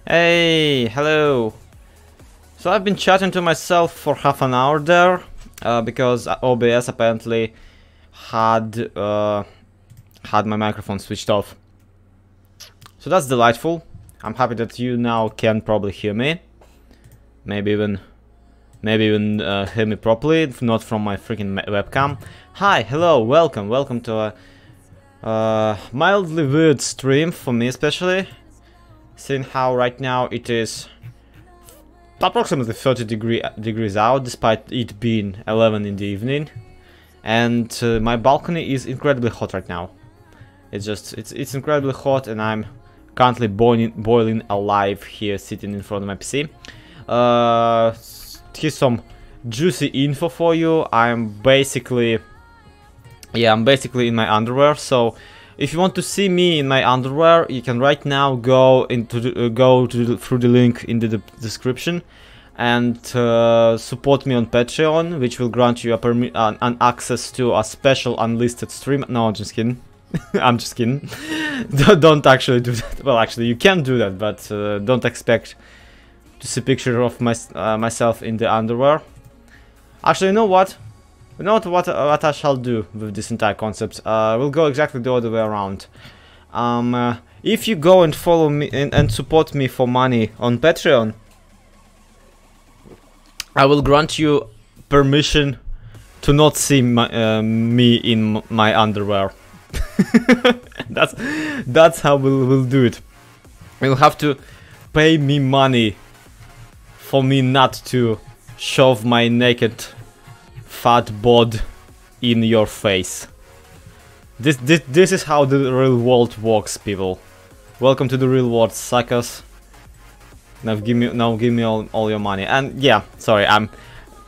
Hey, hello. So I've been chatting to myself for half an hour there, because OBS apparently had my microphone switched off. So that's delightful. I'm happy that you now can probably hear me. Maybe even hear me properly, if not from my freaking webcam. Hi, hello, welcome to a mildly weird stream for me, especially seeing how right now it is approximately 30 degrees out, despite it being 11 in the evening, and my balcony is incredibly hot right now. It's incredibly hot, and I'm currently boiling alive here, sitting in front of my PC. Here's some juicy info for you. I'm basically in my underwear. So if you want to see me in my underwear, you can right now go through the link in the description and support me on Patreon, which will grant you an access to a special unlisted stream. No, I'm just kidding. I'm just kidding. Don't actually do that. Well, actually, you can do that, but don't expect to see a picture of myself in the underwear. Actually, you know what? You know what I shall do with this entire concept? We'll go exactly the other way around. If you go and follow me and support me for money on Patreon, I will grant you permission to not see me in my underwear. That's how we'll do it. You'll have to pay me money for me not to shove my naked fat bod in your face. This is how the real world works, people. Welcome to the real world, suckers. Now give me all your money. And yeah, sorry, I'm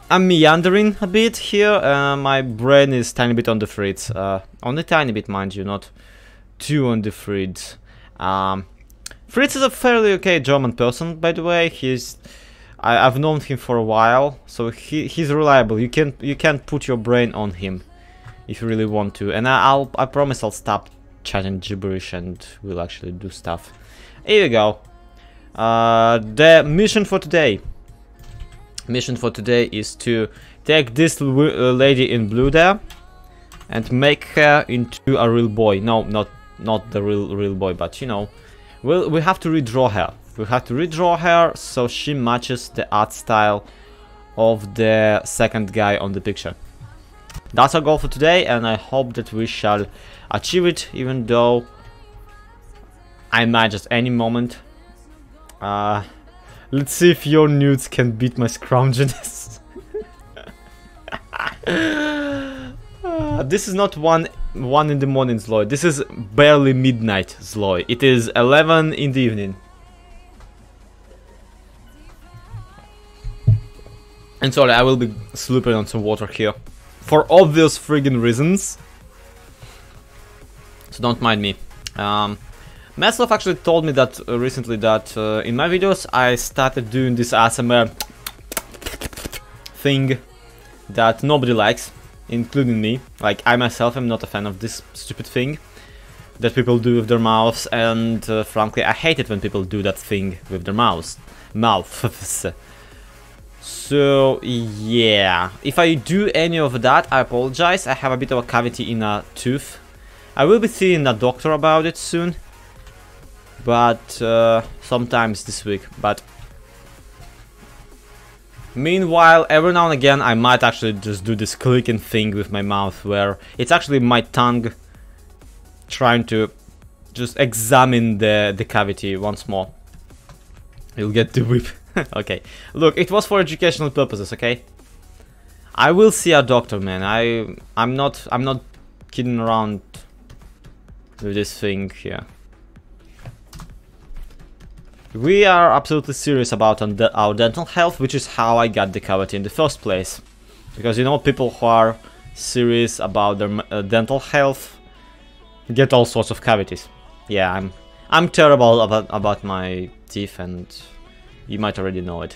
meandering a bit here. My brain is tiny bit on the fritz. Only tiny bit, mind you, not too on the fritz. Fritz is a fairly okay German person, by the way. I've known him for a while, so he's reliable. You can put your brain on him if you really want to. And I promise I'll stop chatting gibberish and we'll actually do stuff. Here we go. The mission for today. Mission for today is to take this lady in blue there and make her into a real boy. No, not the real boy, but you know, we have to redraw her. We have to redraw her so she matches the art style of the second guy on the picture. That's our goal for today, and I hope that we shall achieve it, even though I might just any moment. Let's see if your nudes can beat my scrounginess. This is not one in the morning, Zloy. This is barely midnight, Zloy. It is 11 in the evening. And sorry, I will be slurping on some water here, for obvious friggin' reasons. So don't mind me. Maslov actually told me that recently that in my videos I started doing this ASMR thing that nobody likes, including me. Like, I myself am not a fan of this stupid thing that people do with their mouths, and frankly I hate it when people do that thing with their mouths. So yeah, if I do any of that, I apologize. I have a bit of a cavity in a tooth. I will be seeing a doctor about it soon, but sometimes this week. But meanwhile, every now and again I might actually just do this clicking thing with my mouth, where it's actually my tongue trying to just examine the cavity once more. You'll get the whip. Okay, look, it was for educational purposes, okay? I will see a doctor, man. I'm not kidding around with this thing here. We are absolutely serious about our dental health, which is how I got the cavity in the first place. Because, you know, people who are serious about their dental health get all sorts of cavities. Yeah, I'm terrible about my teeth, and you might already know it.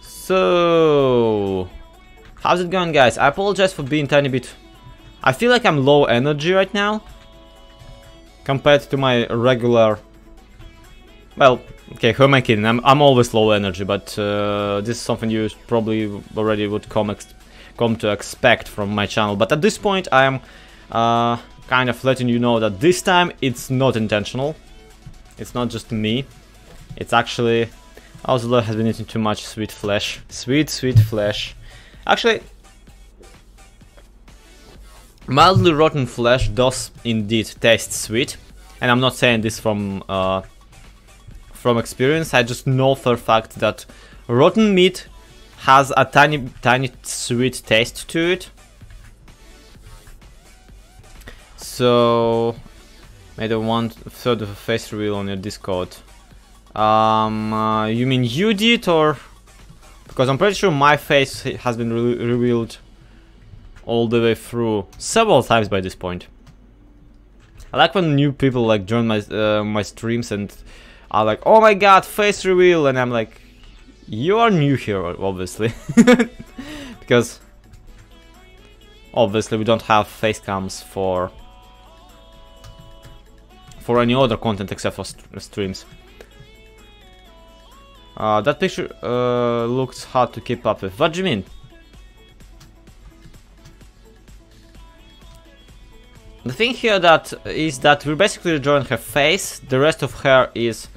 So, how's it going, guys? I apologize for being tiny bit. I feel like I'm low energy right now compared to my regular Well, okay, who am I kidding? I'm always low energy, but this is something you probably already would come to expect from my channel. But at this point, I am kind of letting you know that this time it's not intentional. It's not just me. It's actually Ozlo has been eating too much sweet flesh. Sweet flesh. Actually, mildly rotten flesh does indeed taste sweet, and I'm not saying this from experience. I just know for a fact that rotten meat has a tiny sweet taste to it. So made a 1/3 of a face reveal on your Discord. You mean you did, or because I'm pretty sure my face has been revealed all the way through several times by this point. I like when new people like join my streams and are like, "Oh my god, face reveal," and I'm like, "You are new here, obviously," because obviously we don't have face cams for any other content except for streams. That picture looks hard to keep up with. What do you mean? The thing here is that we're basically drawing her face. The rest of her is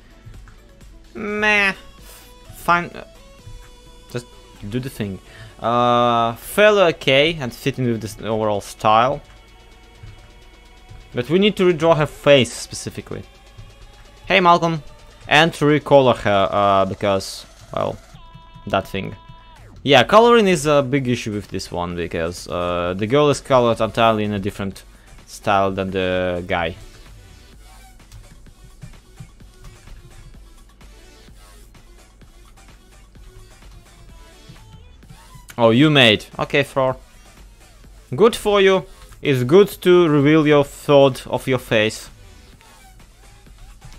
meh, fine. Just do the thing. Fairly okay and fitting with this overall style. But we need to redraw her face specifically. Hey Malcolm, and to recolor her because, well, that thing. Yeah, coloring is a big issue with this one because the girl is colored entirely in a different style than the guy. Oh, you made. Okay, Thor. Good for you. It's good to reveal your thought of your face.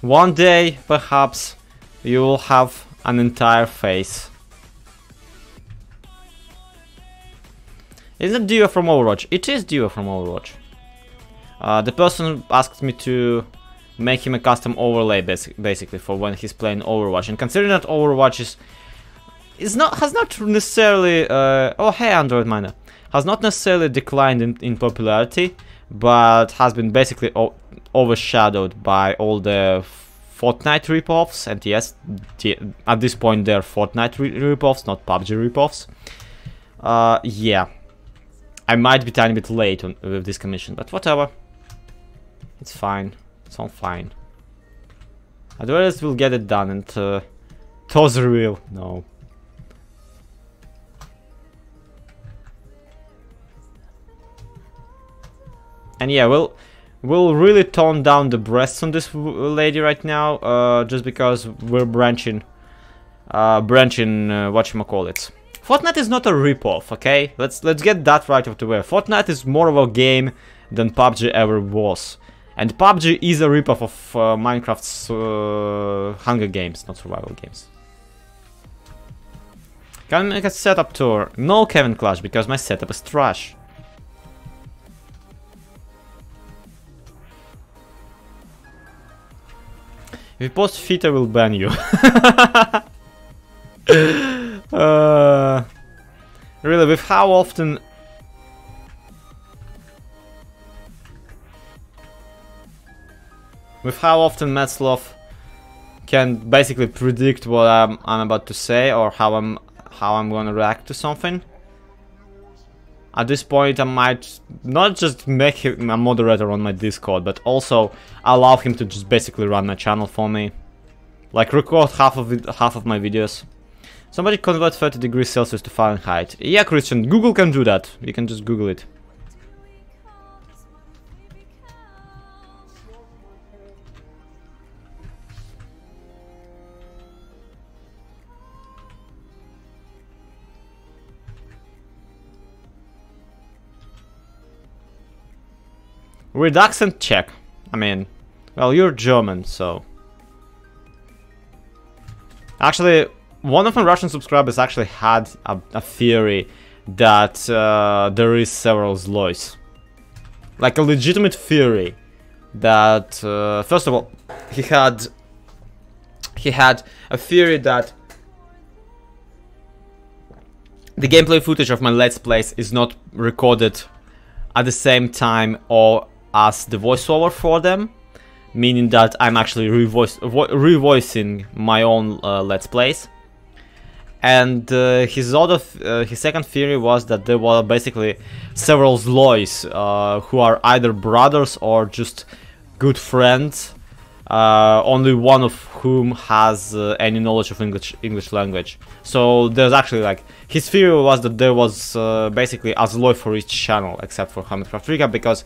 One day, perhaps, you will have an entire face. Isn't it Dio from Overwatch? It is Dio from Overwatch. The person asked me to make him a custom overlay basically for when he's playing Overwatch, and considering that Overwatch has not necessarily oh hey Android Miner, has not necessarily declined in popularity, but has been basically overshadowed by all the Fortnite ripoffs, and yes, at this point they're Fortnite ripoffs, not PUBG ripoffs. Yeah, I might be a tiny bit late with this commission, but whatever. It's fine. It's all fine. Otherwise we'll get it done, and toss reveal. No. And yeah, we'll really tone down the breasts on this lady right now, just because we're branching whatchamacallits. Fortnite is not a ripoff, okay? Let's get that right off the way. Fortnite is more of a game than PUBG ever was. And PUBG is a ripoff of Minecraft's Hunger Games, not survival games. Can I make a setup tour? No, Kevin Clash, because my setup is trash. If you post feet, I will ban you. Really, with how often... With how often Metzloff can basically predict what I'm about to say, or how I'm gonna react to something. At this point, I might not just make him a moderator on my Discord, but also allow him to just basically run my channel for me, like record half of my videos. Somebody convert 30 degrees Celsius to Fahrenheit. Yeah, Christian, Google can do that. You can just Google it. With accent check. I mean, well, you're German, so... Actually, one of my Russian subscribers actually had a theory that there is several Zloys. Like a legitimate theory that, first of all, he had he had a theory that the gameplay footage of my Let's Plays is not recorded at the same time or as the voiceover for them, meaning that I'm actually revoicing my own Let's Plays. And his second theory was that there were basically several Zloys who are either brothers or just good friends, only one of whom has any knowledge of English language. So there's actually like, his theory was that there was basically a Zloy for each channel except for Hermitcraft Recap, because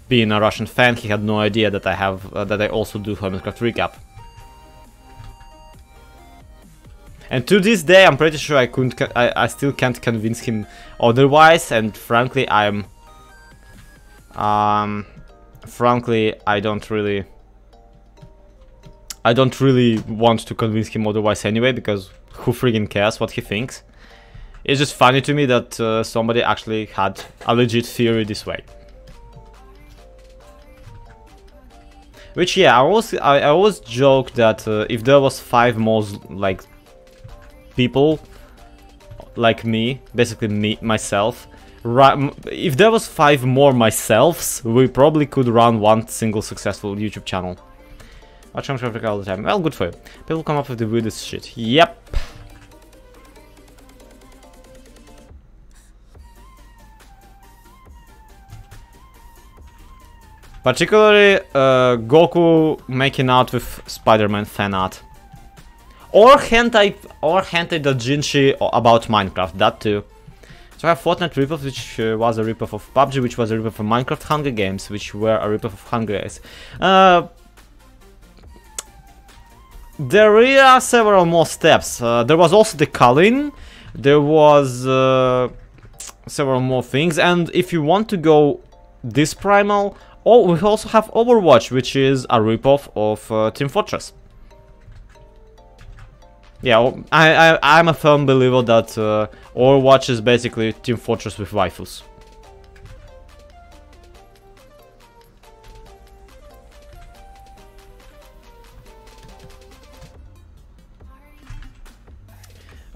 being a Russian fan, he had no idea that I also do Hermitcraft Recap. And to this day, I'm pretty sure I still can't convince him otherwise. And frankly, frankly, I don't really want to convince him otherwise anyway, because who friggin' cares what he thinks? It's just funny to me that somebody actually had a legit theory this way. Which, yeah, I always joke that if there was 5 more like people like me, basically myself, if there was 5 more myselfs, we probably could run one single successful YouTube channel. Watch Africa all the time. Well, good for you. People come up with the weirdest shit. Yep. Particularly Goku making out with Spider-Man fan art. Or hentai doujinshi about Minecraft, that too. So I have Fortnite ripoff, which was a ripoff of PUBG, which was a ripoff of Minecraft Hunger Games, which were a ripoff of Hunger Games. There are several more steps. There was also the Colin. There was several more things, and if you want to go this primal, we also have Overwatch, which is a ripoff of Team Fortress. Yeah, I'm a firm believer that Overwatch is basically Team Fortress with waifus.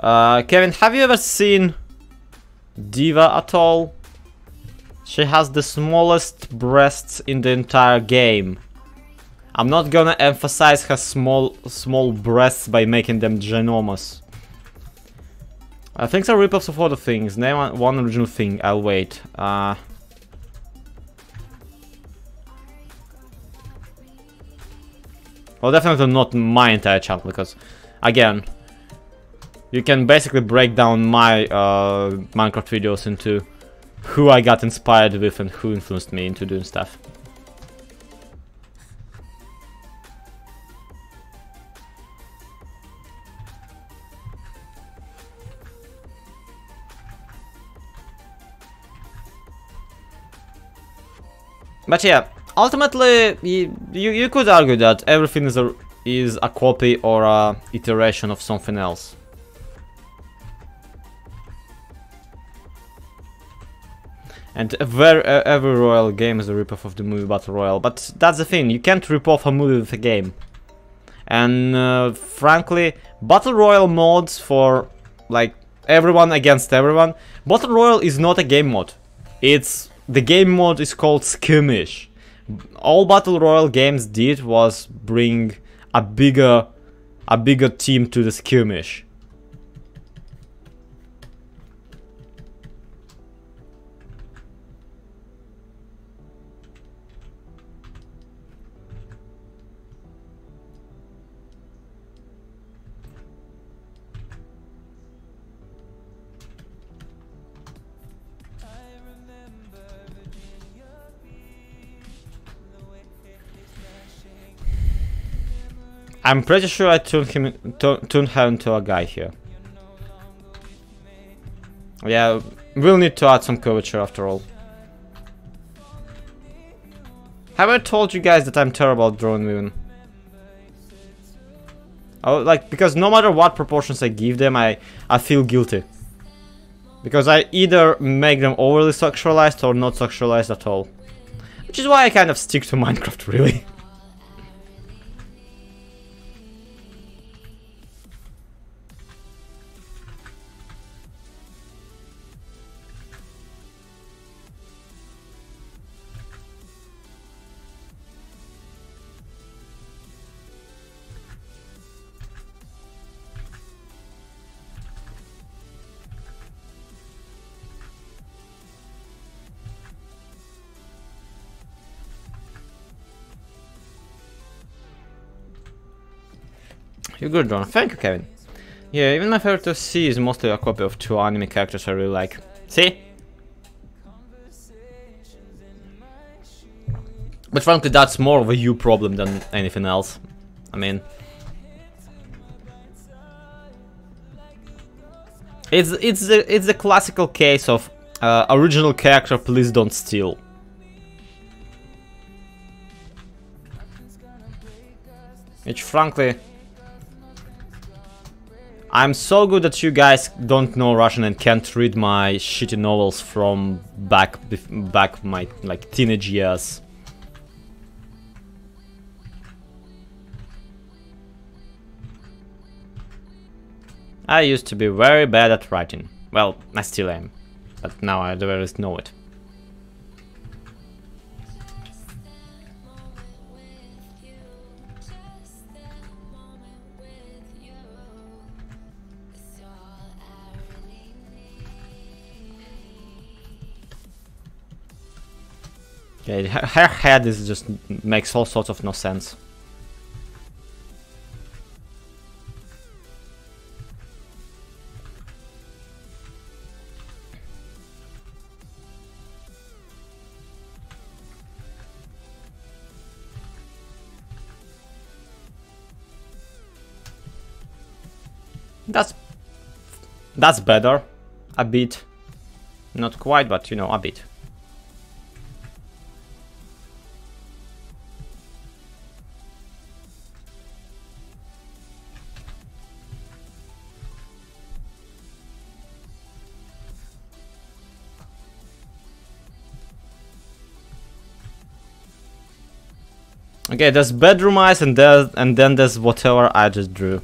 Kevin, have you ever seen Diva at all? She has the smallest breasts in the entire game. I'm not gonna emphasize her small breasts by making them ginormous. Things are ripoffs of other things. Name one original thing. I'll wait. Well, definitely not my entire channel, because, again, you can basically break down my Minecraft videos into who I got inspired with and who influenced me into doing stuff. But yeah, ultimately, you could argue that everything is a copy or a iteration of something else. And every Royale game is a ripoff of the movie Battle Royale, but that's the thing, you can't rip off a movie with a game. And frankly, Battle Royale mods for like everyone against everyone, Battle Royale is not a game mod. The game mode is called Skirmish. All Battle Royale games did was bring a bigger team to the skirmish. I'm pretty sure I turned her into a guy here. Yeah, we'll need to add some curvature after all. Have I told you guys that I'm terrible at drawing women? Because no matter what proportions I give them, I feel guilty. Because I either make them overly sexualized or not sexualized at all. Which is why I kind of stick to Minecraft, really. You're good, Ron. Thank you, Kevin. Yeah, even my favorite to see is mostly a copy of 2 anime characters I really like. See? But frankly, that's more of a you problem than anything else. I mean... It's the classical case of original character, please don't steal. Which frankly... I'm so good that you guys don't know Russian and can't read my shitty novels from back my like teenage years. I used to be very bad at writing. Well, I still am, but now I at the very least know it. Okay, her head is just makes all sorts of no sense. That's better, a bit, not quite, but you know, a bit. Okay, there's bedroom eyes and then there's whatever I just drew.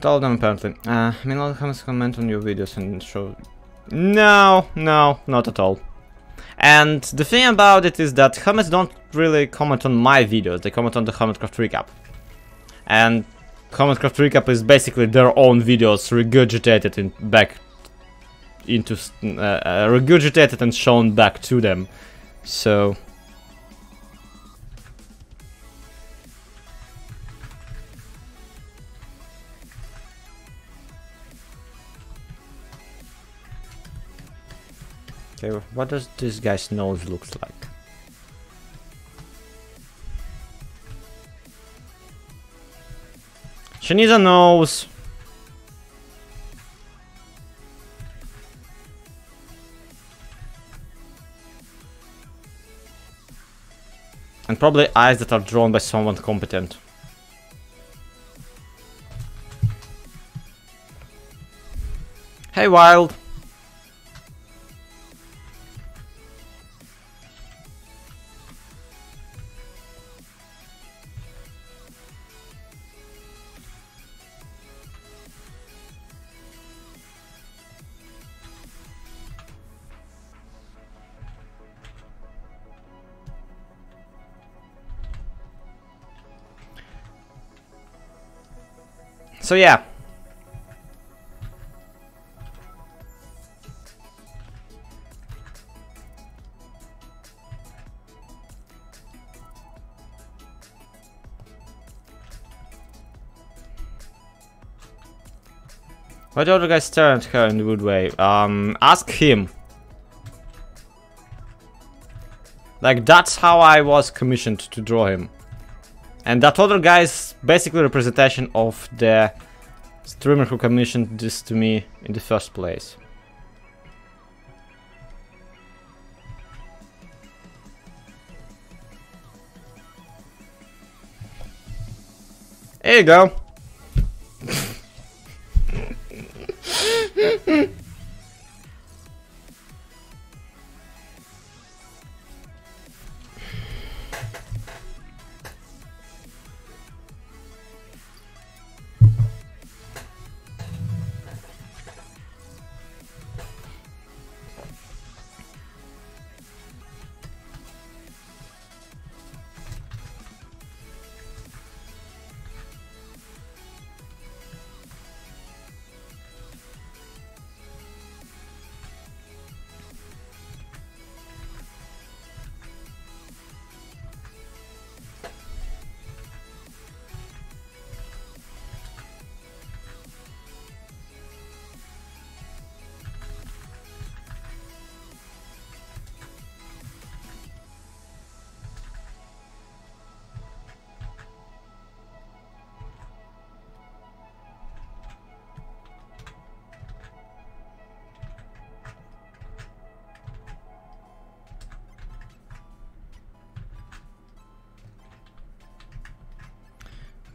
All of them apparently. I mean, a lot of comments comment on your videos and show. No, not at all. And the thing about it is that Hermits don't really comment on my videos, they comment on the Hermitcraft recap. And Hermitcraft recap is basically their own videos regurgitated regurgitated and shown back to them. So... Okay, what does this guy's nose looks like? She needs a nose. And probably eyes that are drawn by someone competent. Hey, Wild. So yeah. Why do other guys stare at her in the good way? Ask him. Like, that's how I was commissioned to draw him. And that other guy is basically a representation of the streamer who commissioned this to me in the first place. There you go.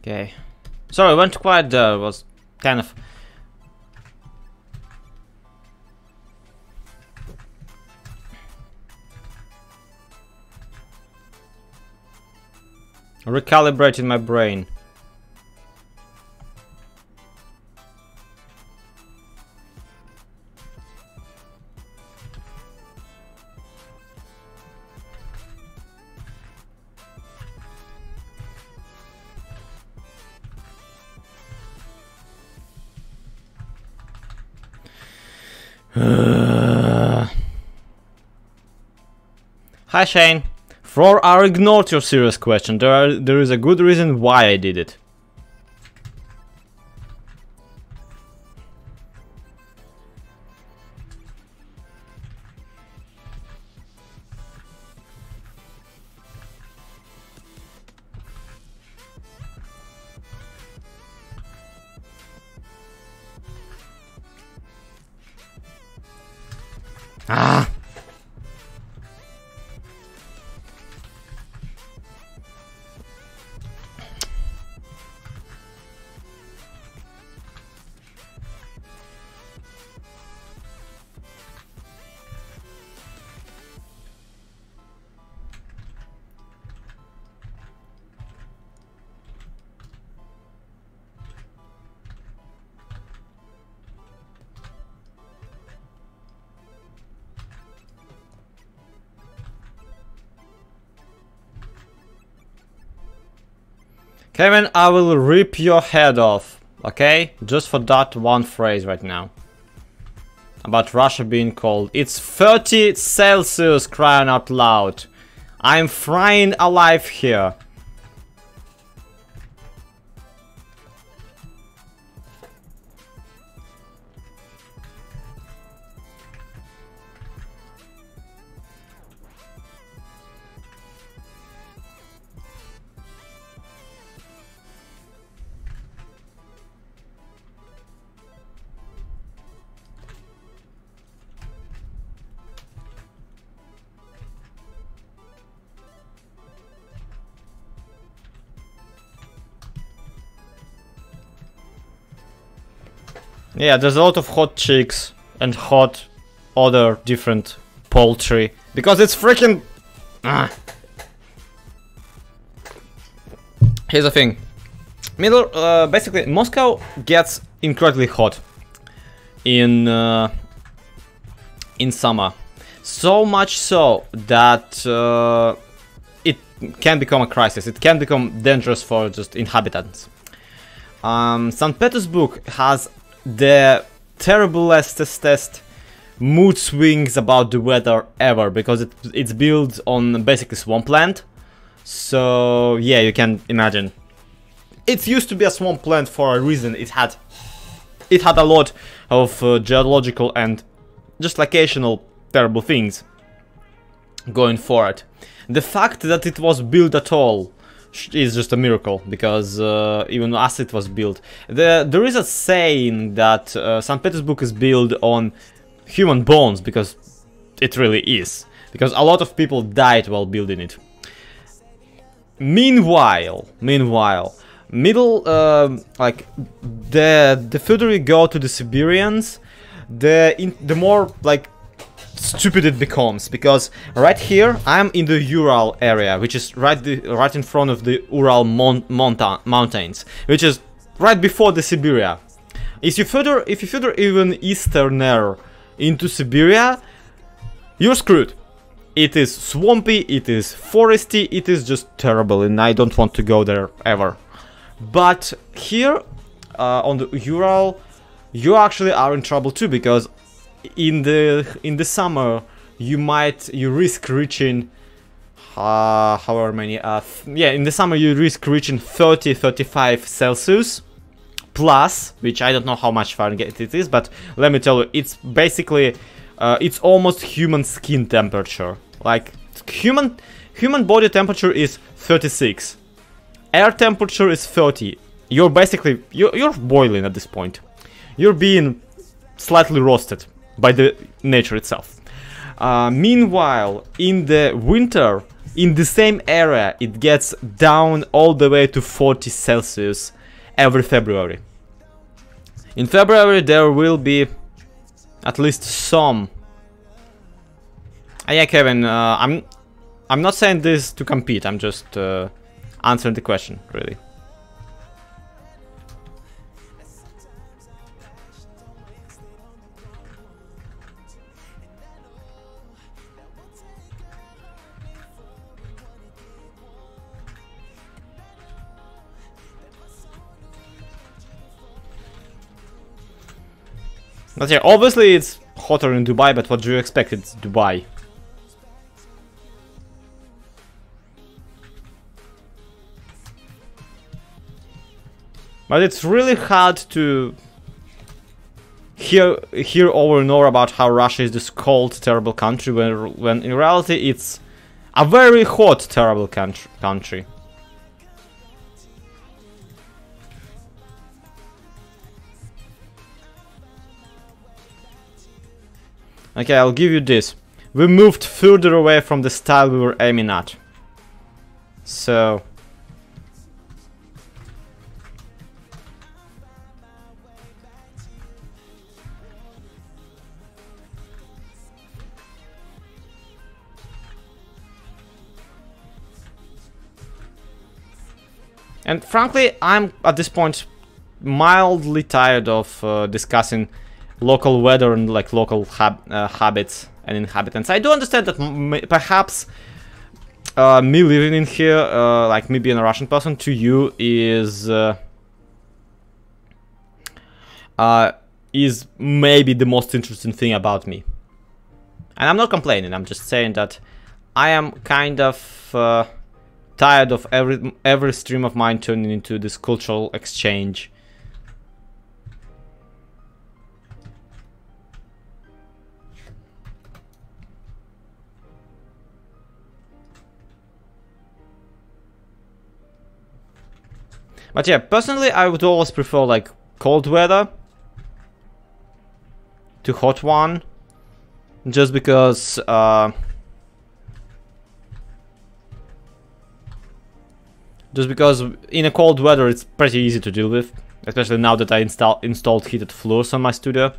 Okay. Sorry, I went quiet there. It was kind of... recalibrating my brain. Hi Shane. For I ignored your serious question. There is a good reason why I did it. Ah. Kevin, I will rip your head off, okay? Just for that one phrase right now. About Russia being cold. It's 30 Celsius, crying out loud. I'm frying alive here. Yeah, there's a lot of hot chicks and hot other different poultry because it's freaking... Here's the thing. Basically, Moscow gets incredibly hot in summer. So much so that it can become a crisis. It can become dangerous for just inhabitants. St. Petersburg has the terriblest mood swings about the weather ever because it's built on basically swampland. So yeah, you can imagine. It used to be a swampland for a reason. It had a lot of geological and just occasional terrible things going for it. The fact that it was built at all is just a miracle, because even as it was built, there is a saying that St. Petersburg is built on human bones, because it really is, because a lot of people died while building it. Meanwhile, like the further you go to the Siberians, the more like stupid it becomes, because right here I'm in the Ural area, which is right in front of the Ural mountains, which is right before the Siberia. If you further even easterner into Siberia, you're screwed. It is swampy, it is foresty, it is just terrible, and I don't want to go there ever. But here on the Ural, you actually are in trouble too, because in the summer you risk reaching however many yeah, in the summer you risk reaching 30-35 Celsius plus, which I don't know how much Fahrenheit it is, but let me tell you, it's basically it's almost human skin temperature. Like human body temperature is 36, air temperature is 30. You're basically you're boiling at this point. You're being slightly roasted by the nature itself. Meanwhile, in the winter, in the same area, it gets down all the way to 40 Celsius every February. In February there will be at least some. Yeah, Kevin, I'm not saying this to compete, I'm just answering the question, really. But yeah, obviously it's hotter in Dubai, but what do you expect? It's Dubai. But it's really hard to hear over and over about how Russia is this cold, terrible country, when in reality it's a very hot, terrible country. Okay, I'll give you this. We moved further away from the style we were aiming at. So... And frankly, I'm at this point mildly tired of discussing local weather and like local habits and inhabitants. I do understand that perhaps me living in here, like me being a Russian person, to you is maybe the most interesting thing about me. And I'm not complaining, I'm just saying that I am kind of tired of every stream of mine turning into this cultural exchange. But yeah, personally I would always prefer like cold weather to hot one, just because in a cold weather it's pretty easy to deal with, especially now that I installed heated floors on my studio.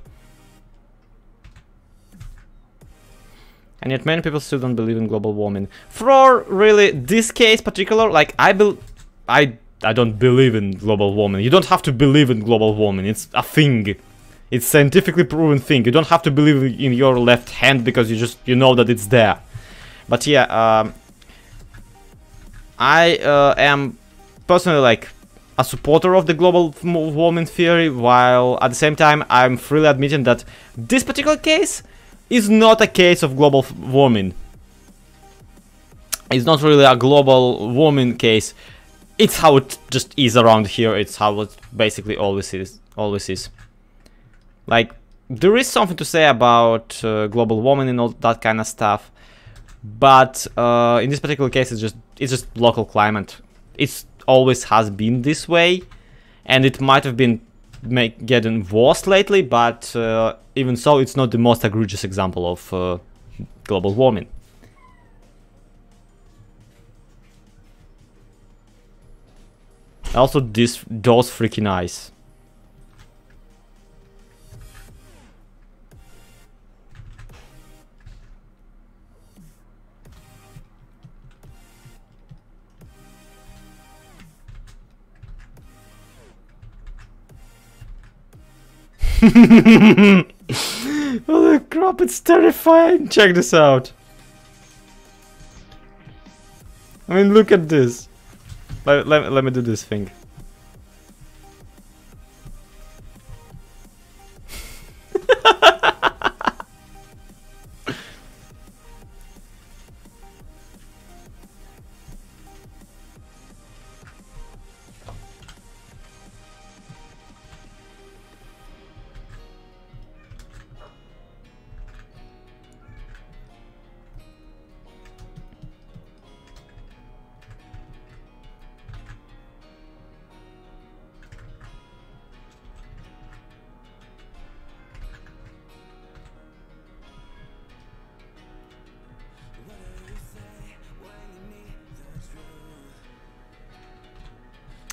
And yet many people still don't believe in global warming. For really this case particular, like I don't believe in global warming. You don't have to believe in global warming. It's a thing. It's scientifically proven thing. You don't have to believe in your left hand because you know that it's there. But yeah, I am personally like a supporter of the global warming theory, while at the same time I'm freely admitting that this particular case is not a case of global warming. It's not really a global warming case. It's how it just is around here. It's how it basically always is. Like, there is something to say about global warming and all that kind of stuff, but in this particular case, it's just local climate. It always has been this way, and it might have been getting worse lately. But even so, it's not the most egregious example of global warming. Also, those freaking eyes. Holy crap, it's terrifying! Check this out. I mean, look at this. Let me do this thing.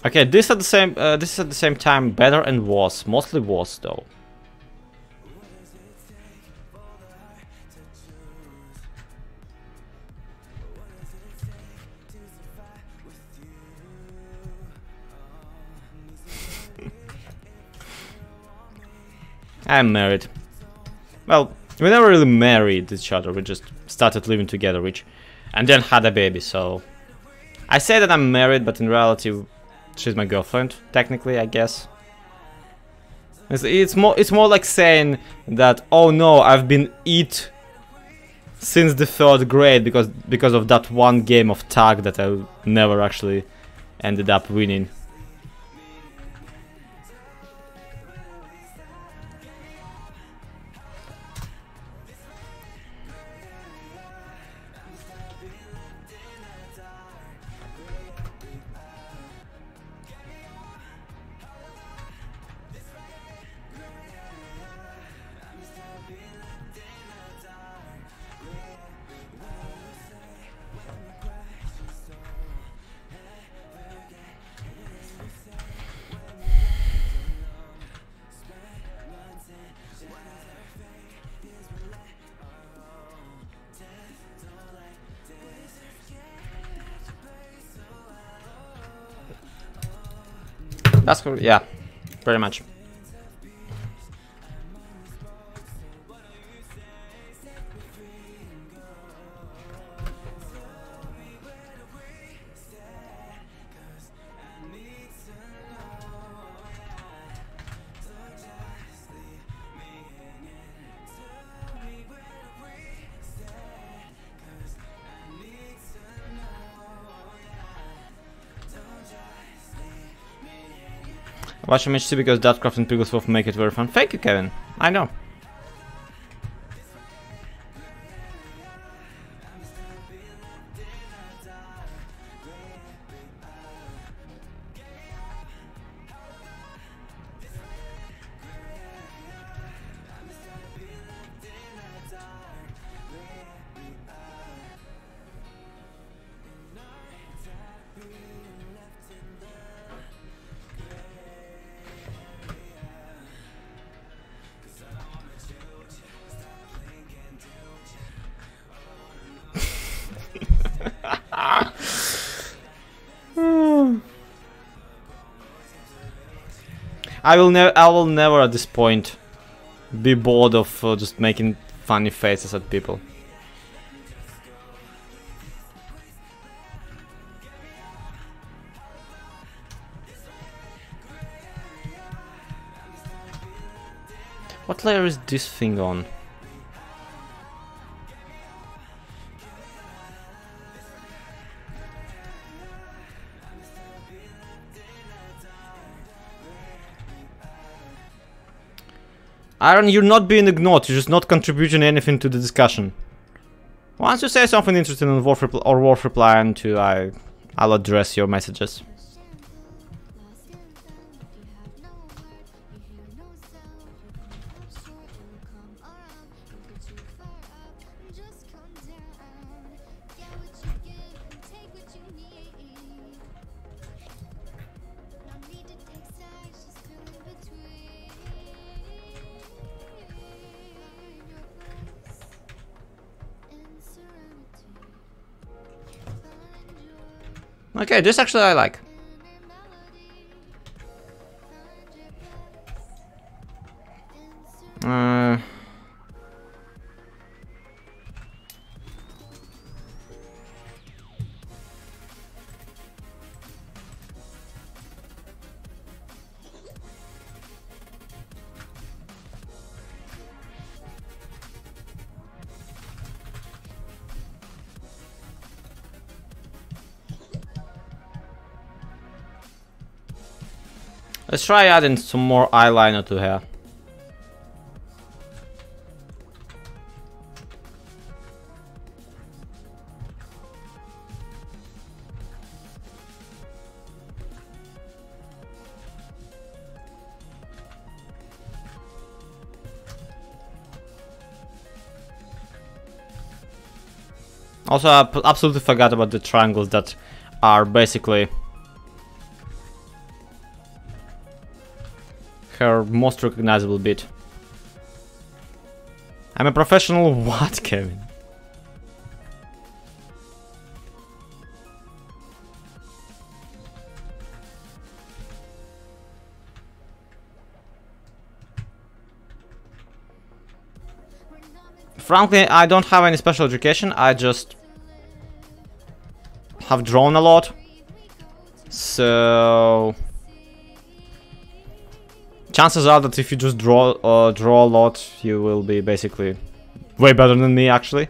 Okay, this at the same this is at the same time better and worse. Mostly worse though. I'm married. Well, we never really married each other. We just started living together, and then had a baby. So I say that I'm married, but in reality, she's my girlfriend. Technically, I guess. It's more like saying that, oh no, I've been it since the 3rd grade because of that one game of tag that I never actually ended up winning. That's cool, yeah, pretty much. Watch MHC because that crafting pickles will make it very fun. Thank you, Kevin. I know. I will never at this point be bored of just making funny faces at people. What layer is this thing on? Aaron, you're not being ignored, you're just not contributing anything to the discussion. Once you say something interesting on worth replying to, I'll address your messages. Okay, this actually I like. Let's try adding some more eyeliner to her. Also, I absolutely forgot about the triangles that are basically her most recognizable bit. I'm a professional what, Kevin? Frankly, I don't have any special education, I just have drawn a lot. So chances are that if you just draw a lot, you will be basically way better than me, actually.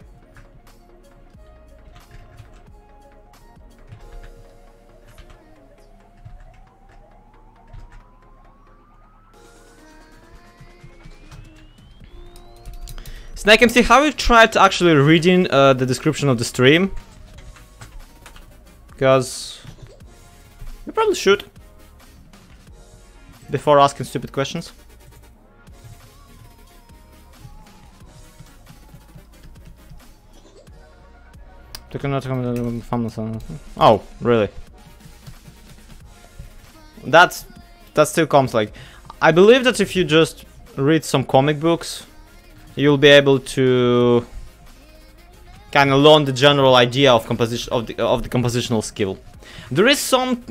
Snake MC, have you tried actually reading the description of the stream? Because you probably should. Before asking stupid questions. Oh, really? That still comes like... I believe that if you just read some comic books, you'll be able to kind of learn the general idea of composition of the compositional skill. There is some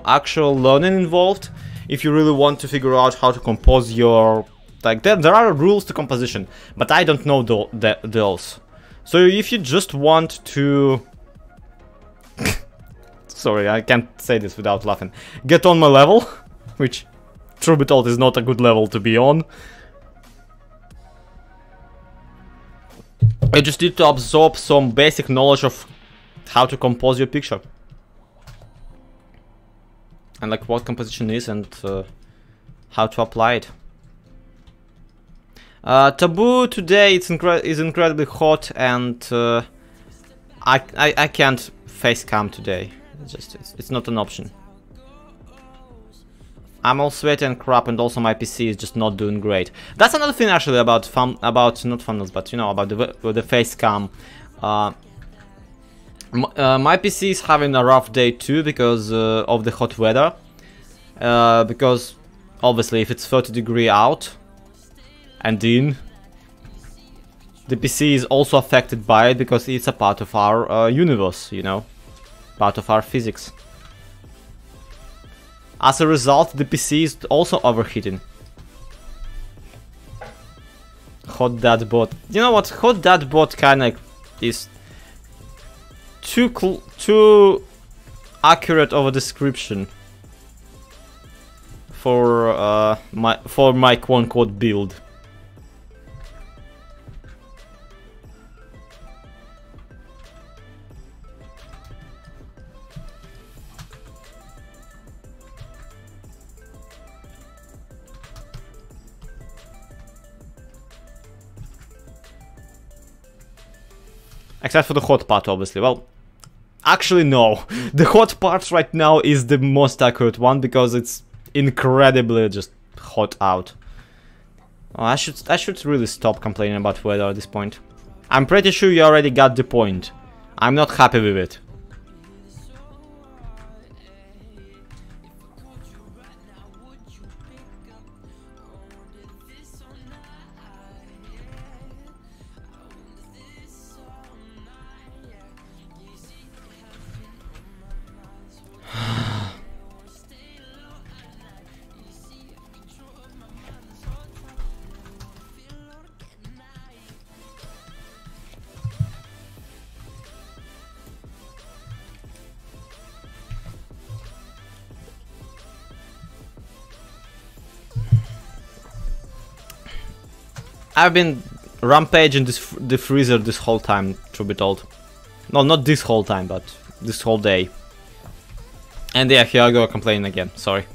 actual learning involved if you really want to figure out how to compose your... Like, there are rules to composition, but I don't know those. So if you just want to... Sorry, I can't say this without laughing. Get on my level, which, truth be told, is not a good level to be on. You just need to absorb some basic knowledge of how to compose your picture. And like what composition is and how to apply it. Taboo today is incredibly hot and I can't face cam today. It's not an option. I'm all sweaty and crap, and also my PC is just not doing great. That's another thing actually about not thumbnails, but you know, about the face cam. My PC is having a rough day too because of the hot weather. Because obviously, if it's 30° out and in, the PC is also affected by it because it's a part of our universe, you know, part of our physics. As a result, the PC is also overheating. Hot Dad Bot. You know what? Hot Dad Bot kinda is too accurate of a description for my quote-unquote build. Except for the hot part, obviously. Well, actually no. The hot part right now is the most accurate one because it's incredibly just hot out. Oh, I should really stop complaining about weather at this point. I'm pretty sure you already got the point. I'm not happy with it. I've been rampaging the freezer this whole time, truth be told. No, not this whole time, but this whole day. And yeah, here I go complaining again, sorry.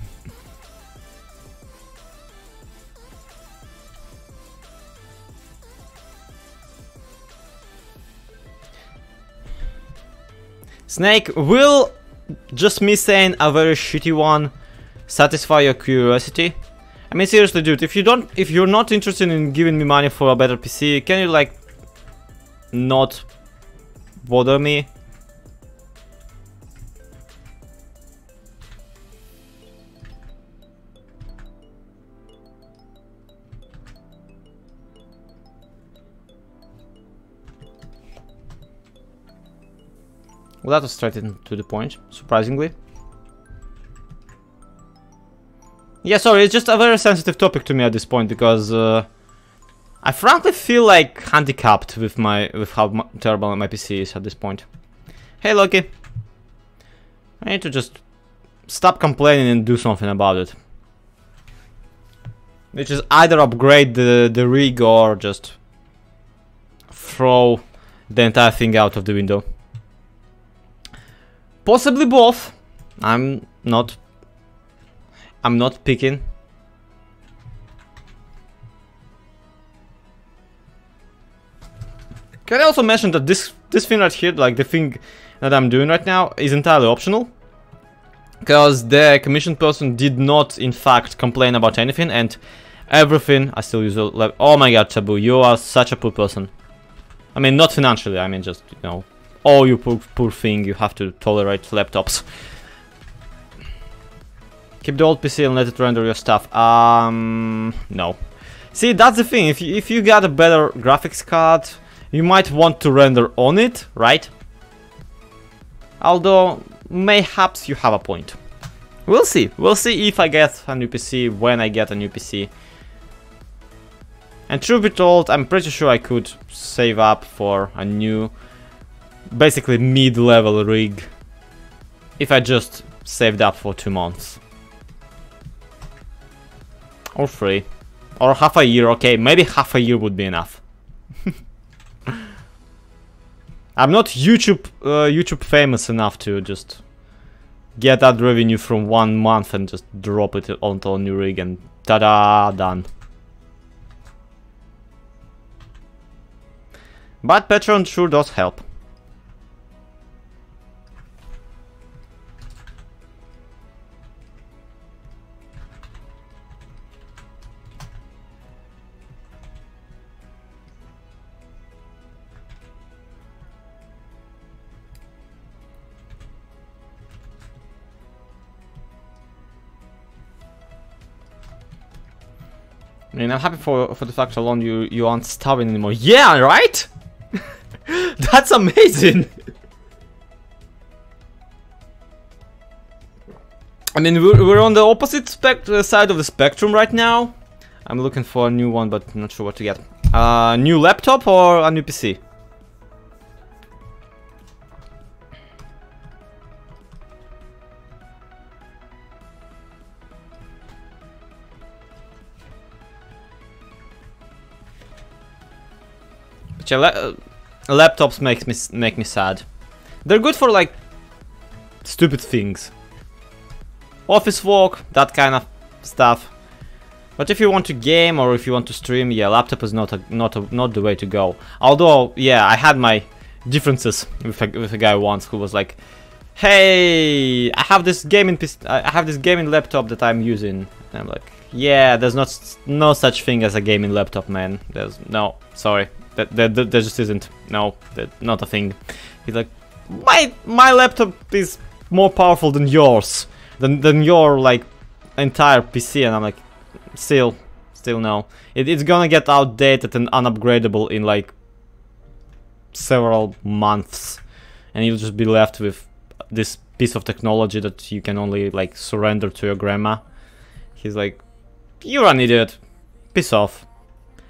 Snake, will just me saying a very shitty one satisfy your curiosity? I mean, seriously, dude, if you're not interested in giving me money for a better PC, can you, like, not bother me? Well, that was straight to the point, surprisingly. Yeah, sorry, it's just a very sensitive topic to me at this point, because I frankly feel like handicapped with how terrible my PC is at this point. Hey, Loki. I need to just stop complaining and do something about it. Which is either upgrade the rig or just throw the entire thing out of the window. Possibly both. I'm not picking. Can I also mention that this thing right here, like the thing that I'm doing right now, is entirely optional, because the commissioned person did not, in fact, complain about anything, and everything. I still use a oh my god, Taboo, you are such a poor person. I mean, not financially. I mean, just, you know, oh, you poor thing. You have to tolerate laptops. Keep the old PC and let it render your stuff. No. See, that's the thing. If you got a better graphics card, you might want to render on it, right? Although, mayhaps you have a point. We'll see. We'll see if I get a new PC, when I get a new PC. And truth be told, I'm pretty sure I could save up for a new, basically mid-level rig, if I just saved up for 2 months. Or 3. Or half a year, okay, maybe half a year would be enough. I'm not YouTube famous enough to just get that revenue from 1 month and just drop it onto a new rig and ta-da, done. But Patreon sure does help. I mean, I'm happy for the fact alone you aren't starving anymore. Yeah, right? That's amazing! I mean, we're on the opposite side of the spectrum right now. I'm looking for a new one, but not sure what to get. New laptop or a new PC? But yeah, laptops make me sad. They're good for like stupid things, office work, that kind of stuff. But if you want to game or if you want to stream, yeah, laptop is not the way to go. Although, yeah, I had my differences with a guy once who was like, "Hey, I have this gaming laptop that I'm using." And I'm like, "Yeah, there's no such thing as a gaming laptop, man. There's no, sorry." There just isn't. No, not a thing. He's like, my laptop is more powerful than yours, than your like entire PC, and I'm like, still no. It's gonna get outdated and unupgradable in like several months, and you'll just be left with this piece of technology that you can only like surrender to your grandma. He's like, you're an idiot. Piss off.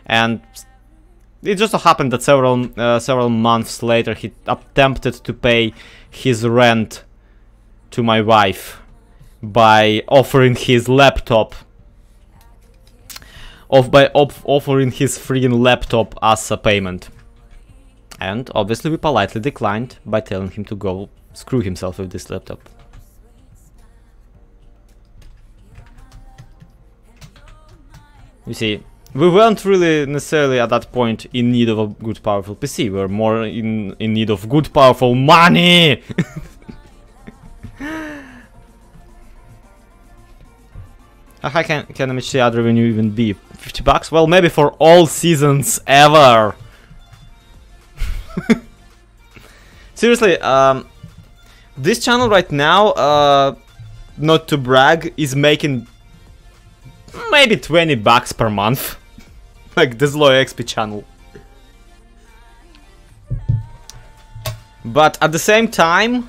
And it just so happened that several months later he attempted to pay his rent to my wife by offering his laptop, offering his freaking laptop as a payment. And obviously we politely declined by telling him to go screw himself with this laptop. You see, we weren't really necessarily at that point in need of a good powerful PC, we were more in need of good powerful money! How high can MHC ad revenue even be? 50 bucks? Well, maybe for all seasons ever! Seriously, this channel right now, not to brag, is making maybe 20 bucks per month. Like this low XP channel. But at the same time,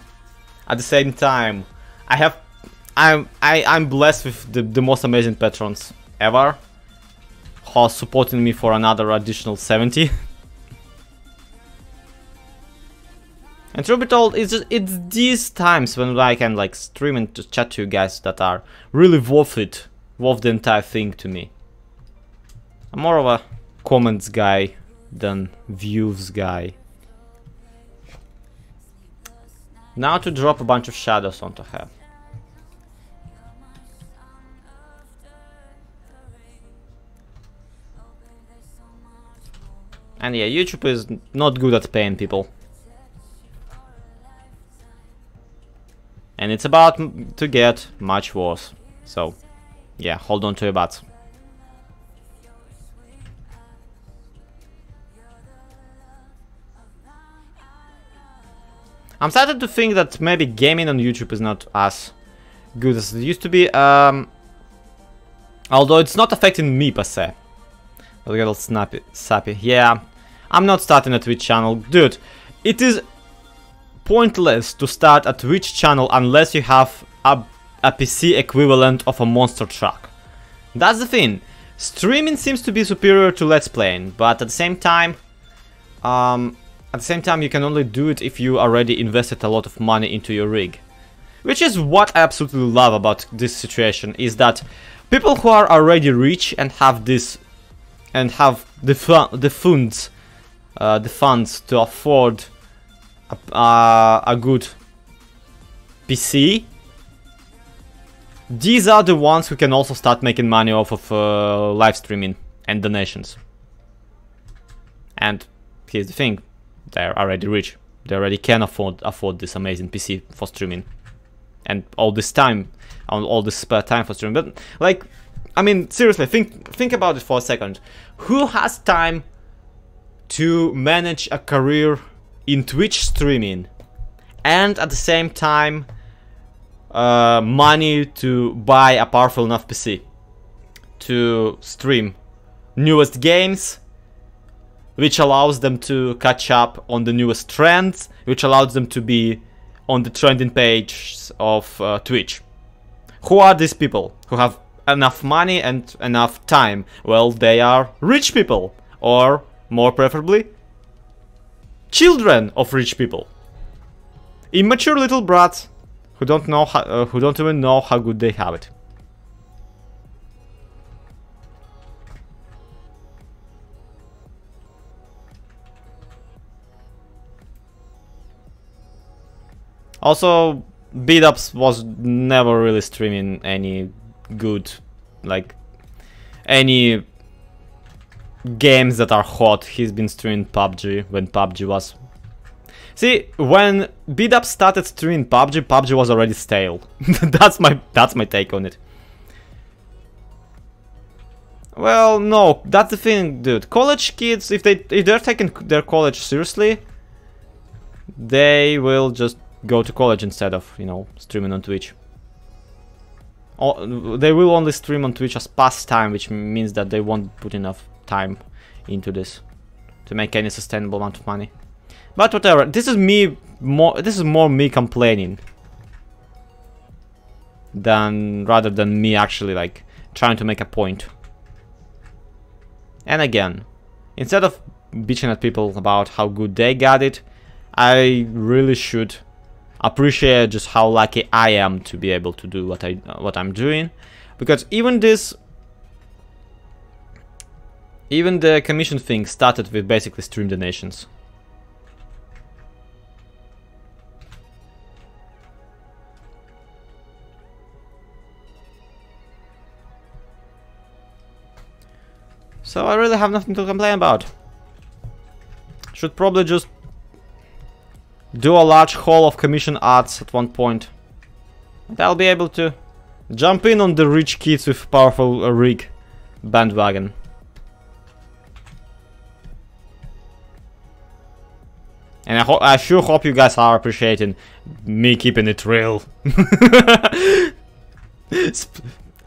I'm blessed with the most amazing patrons ever, who are supporting me for another additional 70. And truth be told, it's these times when I can like stream and just chat to you guys that are really worth it, worth the entire thing to me. I'm more of a comments guy than views guy. Now to drop a bunch of shadows onto her. And yeah, YouTube is not good at paying people. And it's about to get much worse. So, yeah, hold on to your butts. I'm starting to think that maybe gaming on YouTube is not as good as it used to be. Although it's not affecting me per se. A little sappy. Yeah, I'm not starting a Twitch channel. Dude, it is pointless to start a Twitch channel unless you have a PC equivalent of a monster truck. That's the thing. Streaming seems to be superior to Let's Playing, but at the same time, you can only do it if you already invested a lot of money into your rig. Which is what I absolutely love about this situation, is that people who are already rich and have this, and have the funds to afford a good PC, these are the ones who can also start making money off of live streaming and donations. And here's the thing, they're already rich. They already can afford this amazing PC for streaming. And all this time, all this spare time for streaming. But like, I mean, seriously, think about it for a second. Who has time to manage a career in Twitch streaming and at the same time money to buy a powerful enough PC to stream newest games, which allows them to catch up on the newest trends, which allows them to be on the trending page of Twitch? Who are these people who have enough money and enough time? Well, they are rich people, or more preferably, children of rich people. Immature little brats who don't know who don't even know how good they have it. Also, Beat-Ups was never really streaming any good, like, any games that are hot. He's been streaming PUBG when PUBG was... See, when Beat-Ups started streaming PUBG, PUBG was already stale. that's my take on it. Well, no, that's the thing, dude. College kids, if they're taking their college seriously, they will just go to college instead of, you know, streaming on Twitch. They will only stream on Twitch as pastime, which means that they won't put enough time into this to make any sustainable amount of money. But whatever, this is more me complaining rather than me actually like trying to make a point. And again, instead of bitching at people about how good they got it, I really should appreciate just how lucky I am to be able to do what I'm doing, because even the commission thing started with basically stream donations. So I really have nothing to complain about. Should probably just do a large haul of commission ads at one point. And I'll be able to jump in on the rich kids with powerful rig bandwagon. And I sure hope you guys are appreciating me keeping it real.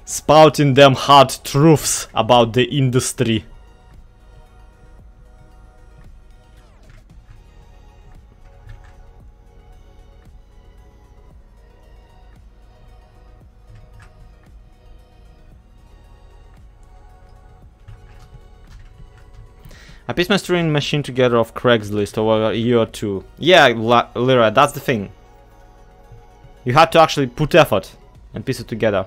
Spouting them hard truths about the industry. I pieced my streaming machine together off Craigslist over a year or two. Yeah, Lyra, that's the thing. You had to actually put effort and piece it together.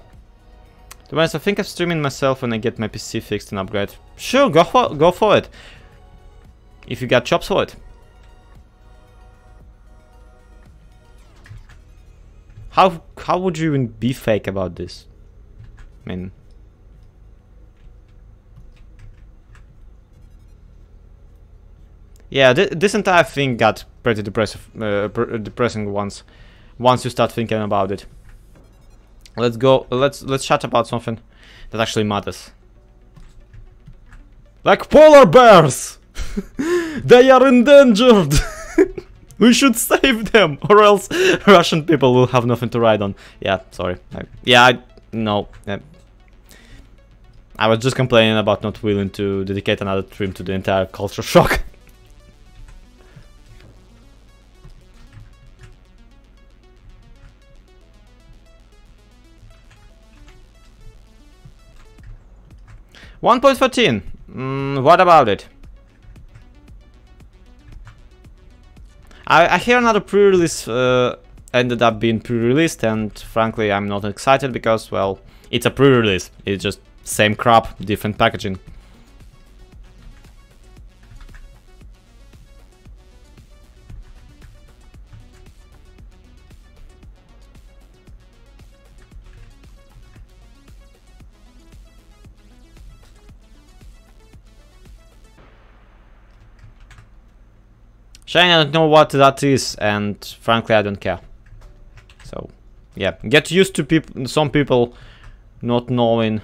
To be honest, I think of streaming myself when I get my PC fixed and upgrade. Sure, go for it. If you got chops for it. How would you even be fake about this? I mean... Yeah, this entire thing got pretty depressing once you start thinking about it. Let's go. Let's chat about something that actually matters. Like polar bears, they are endangered. We should save them, or else Russian people will have nothing to ride on. Yeah, sorry. No. I was just complaining about not willing to dedicate another stream to the entire culture shock. $1.14. What about it? I hear another pre-release ended up being pre-released, and frankly I'm not excited because, well, it's a pre-release. It's just same crap, different packaging. Shane, I don't know what that is, and frankly I don't care. So, yeah, get used to some people not knowing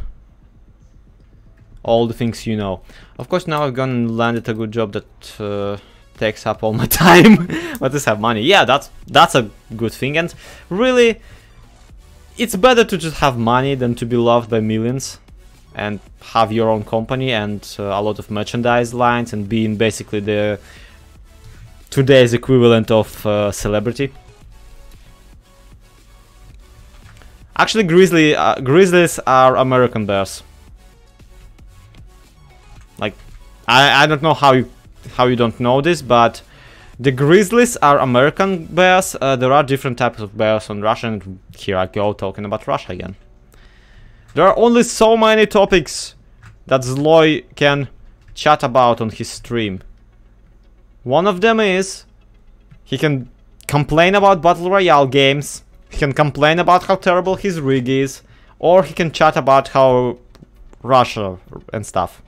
all the things you know. Of course, now I've gone and landed a good job that takes up all my time, but just have money. Yeah, that's a good thing, and really, it's better to just have money than to be loved by millions and have your own company and a lot of merchandise lines and being basically the today's equivalent of celebrity. Actually, grizzlies are American bears. Like, I don't know how you don't know this, but the grizzlies are American bears. There are different types of bears on Russia, and here I go talking about Russia again. There are only so many topics that Zloy can chat about on his stream. One of them is he can complain about Battle Royale games, he can complain about how terrible his rig is, or he can chat about how Russia and stuff.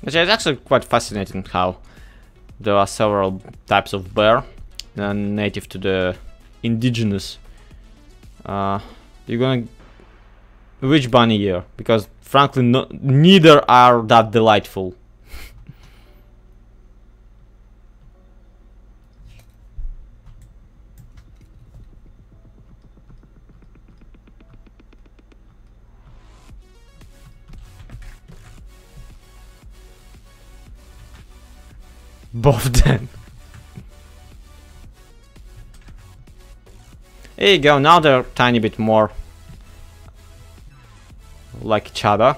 It's actually quite fascinating how there are several types of bear native to the indigenous. You're gonna... Which bunny year? Because frankly neither are that delightful. Both then. There you go, now they're a tiny bit more like each other.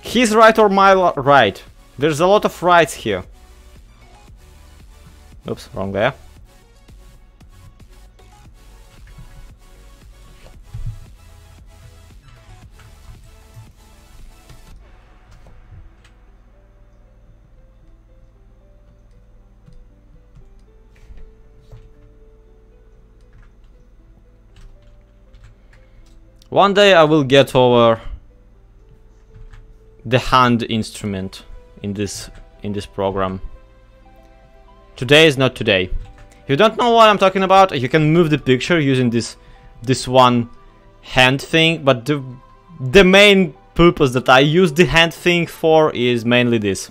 His right or my right? There's a lot of rights here. Oops, wrong there. One day I will get over the hand instrument in this program. Today is not today. If you don't know what I'm talking about, you can move the picture using this one hand thing, but the the main purpose that I use the hand thing for is mainly this.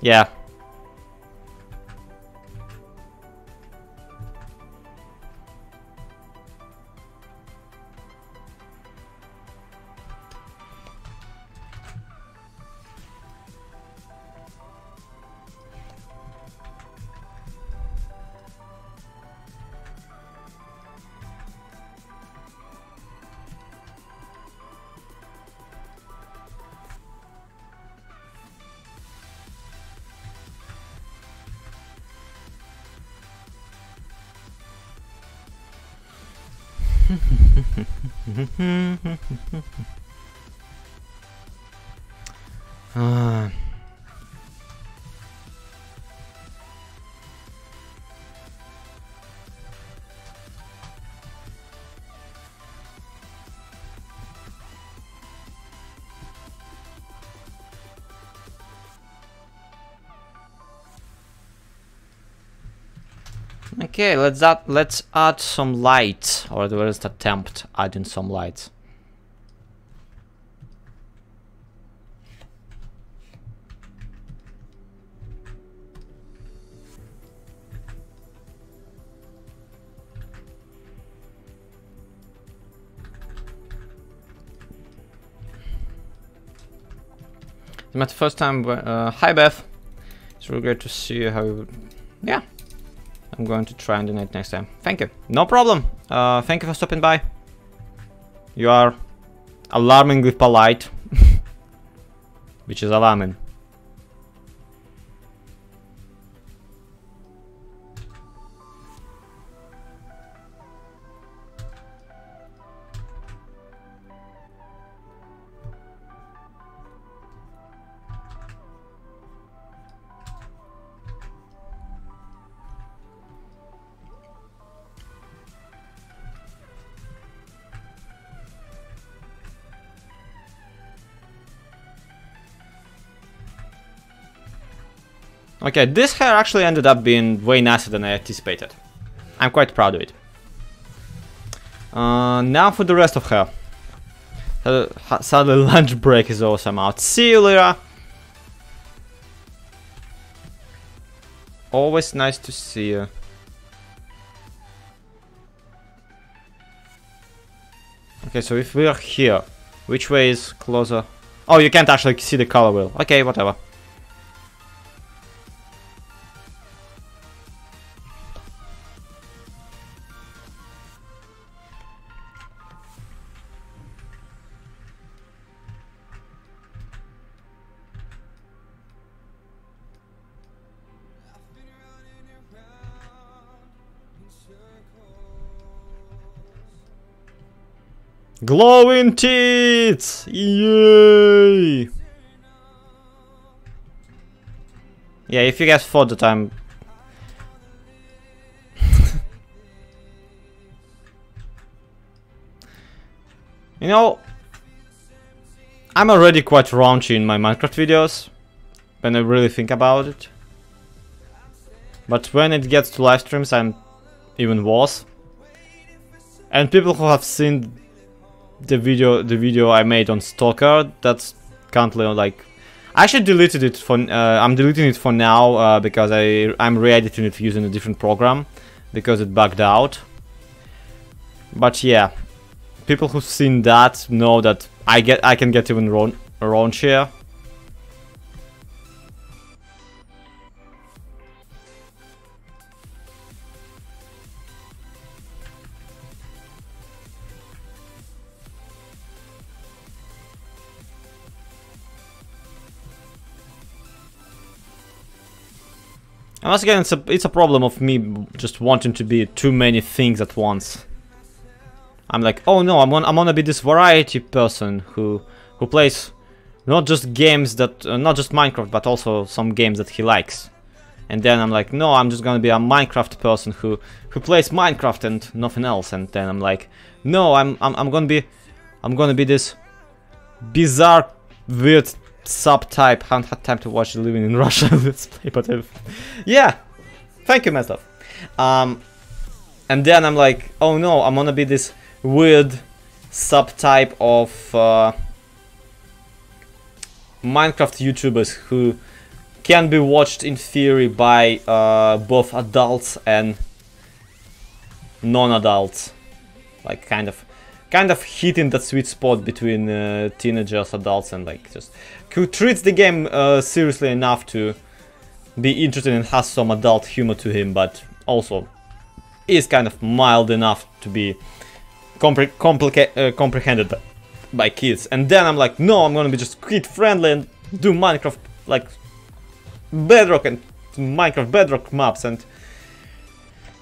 Yeah. Okay, let's add some light, or at least attempt adding some light. It's my first time. Hi Beth, it's really great to see you. How you? Yeah. I'm going to try and donate next time. Thank you. No problem. Thank you for stopping by. You are alarmingly polite. Which is alarming. Okay, this hair actually ended up being way nicer than I anticipated. I'm quite proud of it. Now for the rest of her. Sadly, lunch break is awesome out. See you, Lyra. Always nice to see you. Okay, so if we are here, which way is closer? Oh, you can't actually see the color wheel. Okay, whatever. Glowing tits! Yay! Yeah, if you guys thought that I'm... You know, I'm already quite raunchy in my Minecraft videos, when I really think about it. But when it gets to live streams, I'm even worse. And people who have seen the video I made on Stalker, that's currently like, I actually deleted it for I'm deleting it for now because I'm re-editing it using a different program because it bugged out. But yeah, people who've seen that know that I can get even raunchier. And once again, it's a problem of me just wanting to be too many things at once. I'm like, oh no, I'm gonna be this variety person who plays not just games that, not just Minecraft, but also some games that he likes. And then I'm like, no, I'm just gonna be a Minecraft person who plays Minecraft and nothing else. And then I'm like, no, I'm gonna be this bizarre, weird subtype. Haven't had time to watch Living in Russia let's play, but yeah, thank you, Meslav. And then I'm like, oh no, I'm gonna be this weird subtype of Minecraft YouTubers who can be watched in theory by both adults and non-adults, like kind of hitting that sweet spot between teenagers, adults, and like just who treats the game seriously enough to be interested and has some adult humor to him, but also is kind of mild enough to be comprehended by kids. And then I'm like, no, I'm gonna be just kid friendly and do Minecraft like Bedrock and Minecraft Bedrock maps, and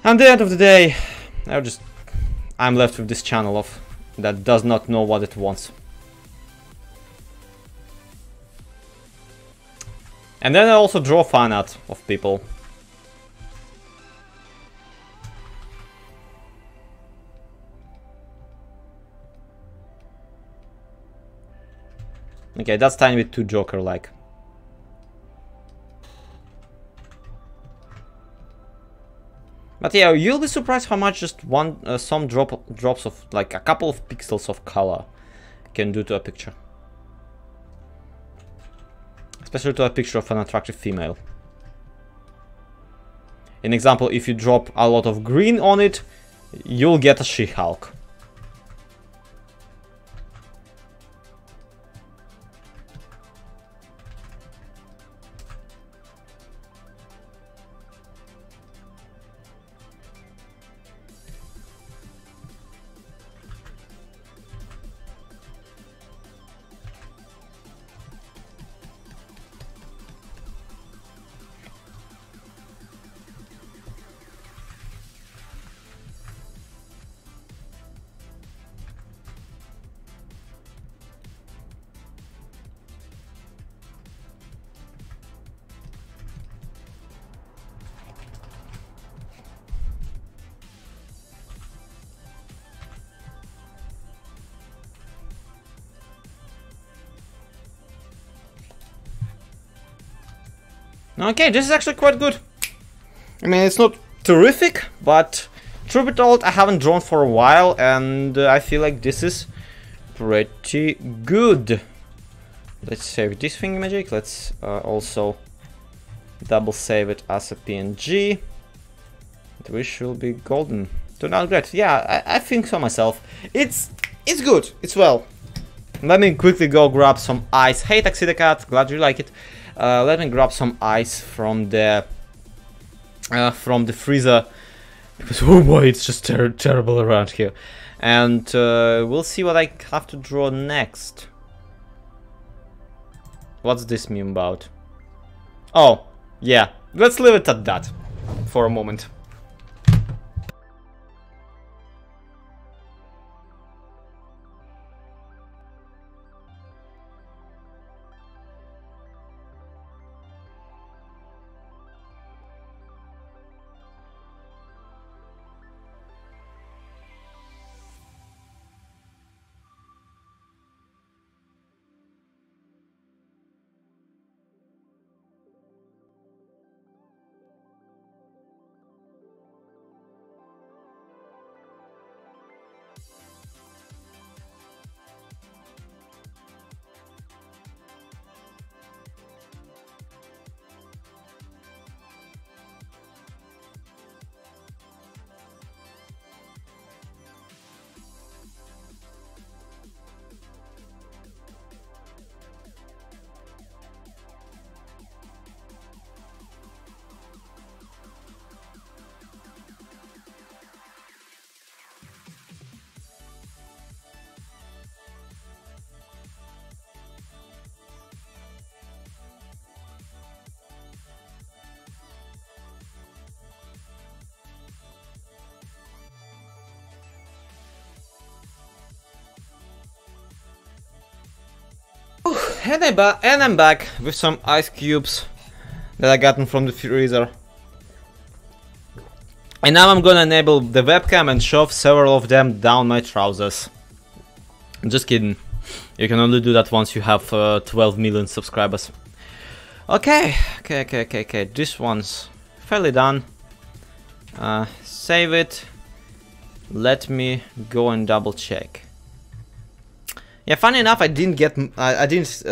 at the end of the day I'm left with this channel that does not know what it wants. And then I also draw fan art of people. Okay, that's tiny bit too Joker-like. But yeah, you'll be surprised how much just some drops of like a couple of pixels of color can do to a picture. Especially to a picture of an attractive female. In example, if you drop a lot of green on it, you'll get a She-Hulk. Okay, this is actually quite good. I mean, it's not terrific, but truth be told, I haven't drawn for a while, and I feel like this is pretty good. Let's save this thingamajig. Let's also double save it as a PNG. We should be golden. Turned out great. Yeah, I think so myself. It's good. It's well. Let me quickly go grab some ice. Hey, Tuxedo Cat, glad you like it. Let me grab some ice from the freezer, because oh boy, it's just terrible around here. And we'll see what I have to draw next. What's this meme about? Oh, yeah, let's leave it at that for a moment. And I'm back with some ice cubes that I gotten from the freezer. And now I'm gonna enable the webcam and shove several of them down my trousers. Just kidding. You can only do that once you have 12 million subscribers. Okay. This one's fairly done. Save it. Let me go and double check. Yeah, funny enough, I didn't get, I didn't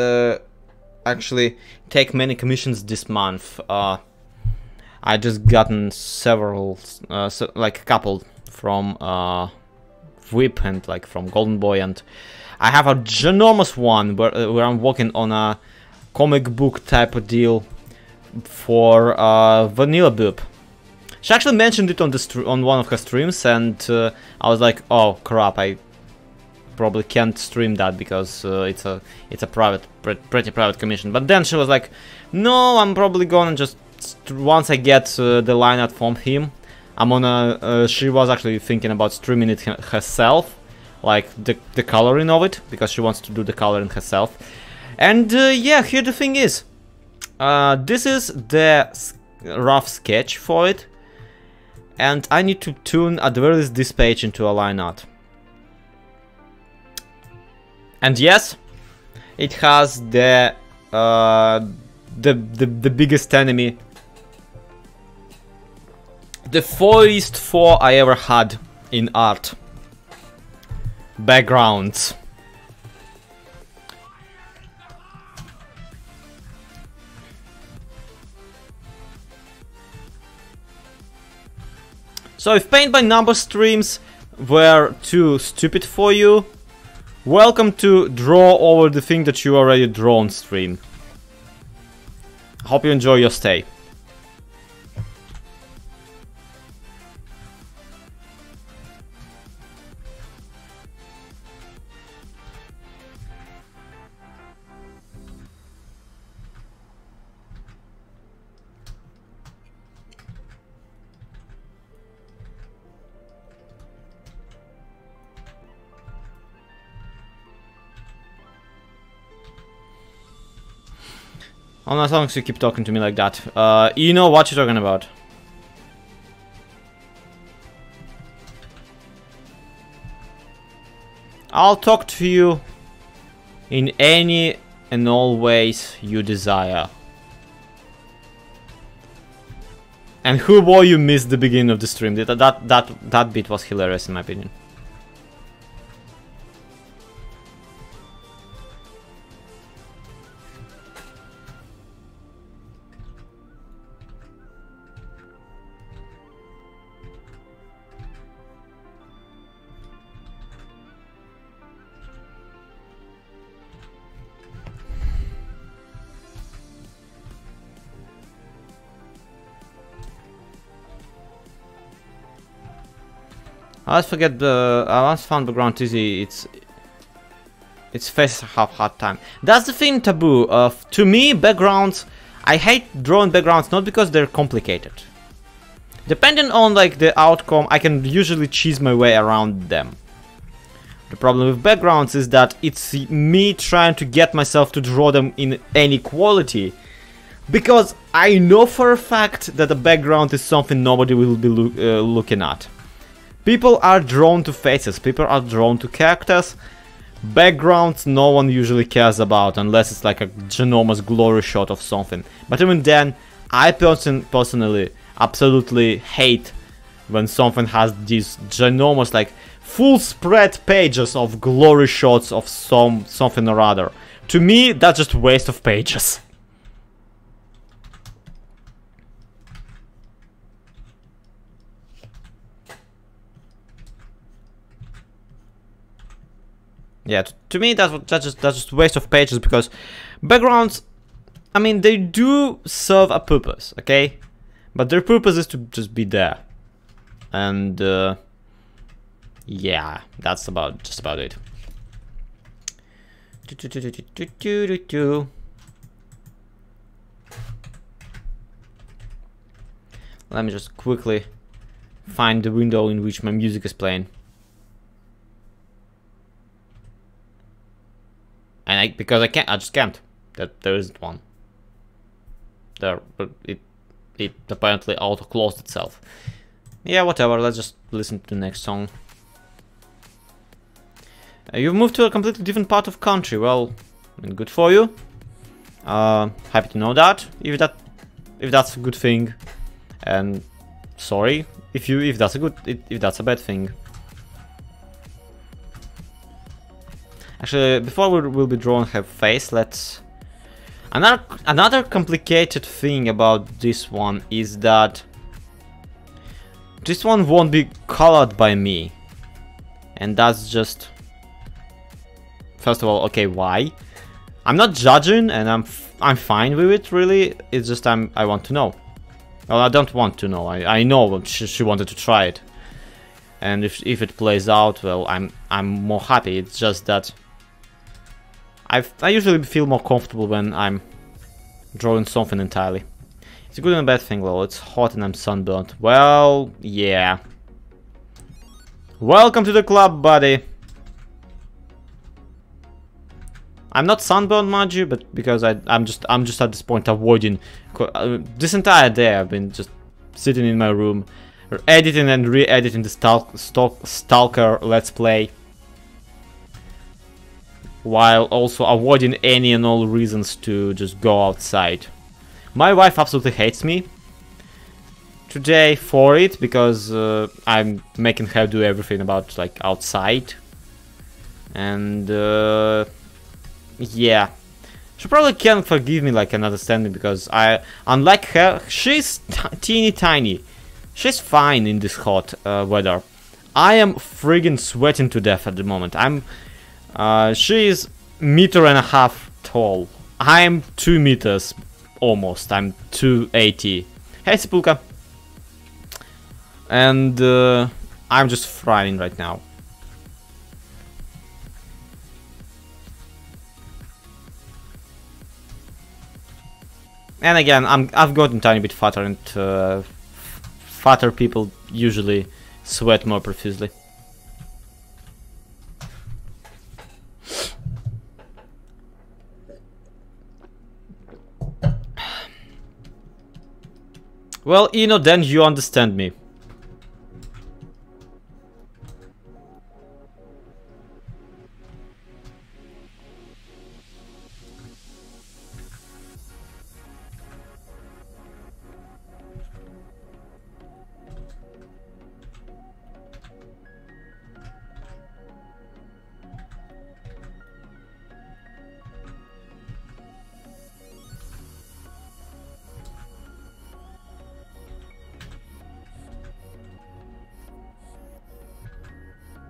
actually take many commissions this month. I just gotten several, like a couple from Whip and like from Golden Boy, and I have a ginormous one where I'm working on a comic book type of deal for Vanilla Boop. She actually mentioned it on one of her streams, and I was like, oh crap, I probably can't stream that because it's a pretty private commission. But then she was like, no, I'm probably gonna just once I get the line art from him, I'm gonna. She was actually thinking about streaming it herself, like the coloring of it, because she wants to do the coloring herself. And yeah, here the thing is, this is the rough sketch for it. And I need to tune at the very least this page into a line art. And yes, it has the biggest enemy, the fourth 4 I ever had in art. Backgrounds. So if paint by number streams were too stupid for you, welcome to draw over the thing that you already drawn stream. Hope you enjoy your stay. Oh no, as long as you keep talking to me like that. You know what you're talking about. I'll talk to you in any and all ways you desire. And who boy you missed the beginning of the stream. That bit was hilarious in my opinion. I always forget the. I once found background easy. Its faces have hard time. That's the thing, Taboo. To me, backgrounds. I hate drawing backgrounds not because they're complicated. Depending on like the outcome, I can usually cheese my way around them. The problem with backgrounds is that it's me trying to get myself to draw them in any quality. Because I know for a fact that a background is something nobody will be looking at. People are drawn to faces, people are drawn to characters. Backgrounds no one usually cares about unless it's like a ginormous glory shot of something. But even then, I personally absolutely hate when something has these ginormous like full spread pages of glory shots of something or other. To me, that's just a waste of pages. Yeah, to me that's just waste of pages, because backgrounds, I mean, they do serve a purpose, okay? But their purpose is to just be there. And yeah, that's just about it. Let me just quickly find the window in which my music is playing. And because I just can't. There isn't one. There, but it apparently auto-closed itself. Yeah, whatever. Let's just listen to the next song. You've moved to a completely different part of country. Well, I mean, good for you. Happy to know that. If that's a good thing, and sorry if that's a bad thing. Actually, before we will be drawing her face, let's... Another complicated thing about this one is that this one won't be colored by me. And that's just... First of all, okay, why? I'm not judging, and I'm fine with it, really. It's just I want to know. Well, I don't want to know. I know she wanted to try it. And if it plays out, well, I'm more happy. It's just that I usually feel more comfortable when I'm drawing something entirely. It's a good and a bad thing, well, it's hot and I'm sunburnt. Well, yeah. Welcome to the club, buddy. I'm not sunburned, mind you, but because I'm just at this point avoiding. This entire day I've been just sitting in my room, editing and re-editing the Stalker Let's Play, while also avoiding any and all reasons to just go outside. My wife absolutely hates me today for it, because I'm making her do everything about like outside, and yeah, she probably can't forgive me like an understanding, because unlike her, she's teeny tiny. She's fine in this hot weather. I am friggin' sweating to death at the moment. She is 1.5 meters tall. I'm 2 meters almost. I'm 280. Hey, Sepulka. And I'm just frying right now. And again, I've gotten a tiny bit fatter, and fatter people usually sweat more profusely. Well, you know, then you understand me.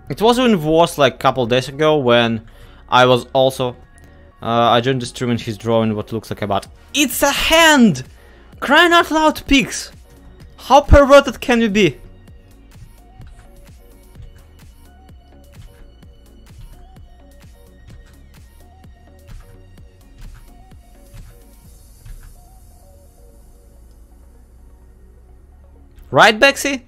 It was even worse like a couple days ago when I was also... I joined the stream and he's drawing what looks like a bat. It's a hand! Crying out loud, pigs! How perverted can you be? Right, Bexy?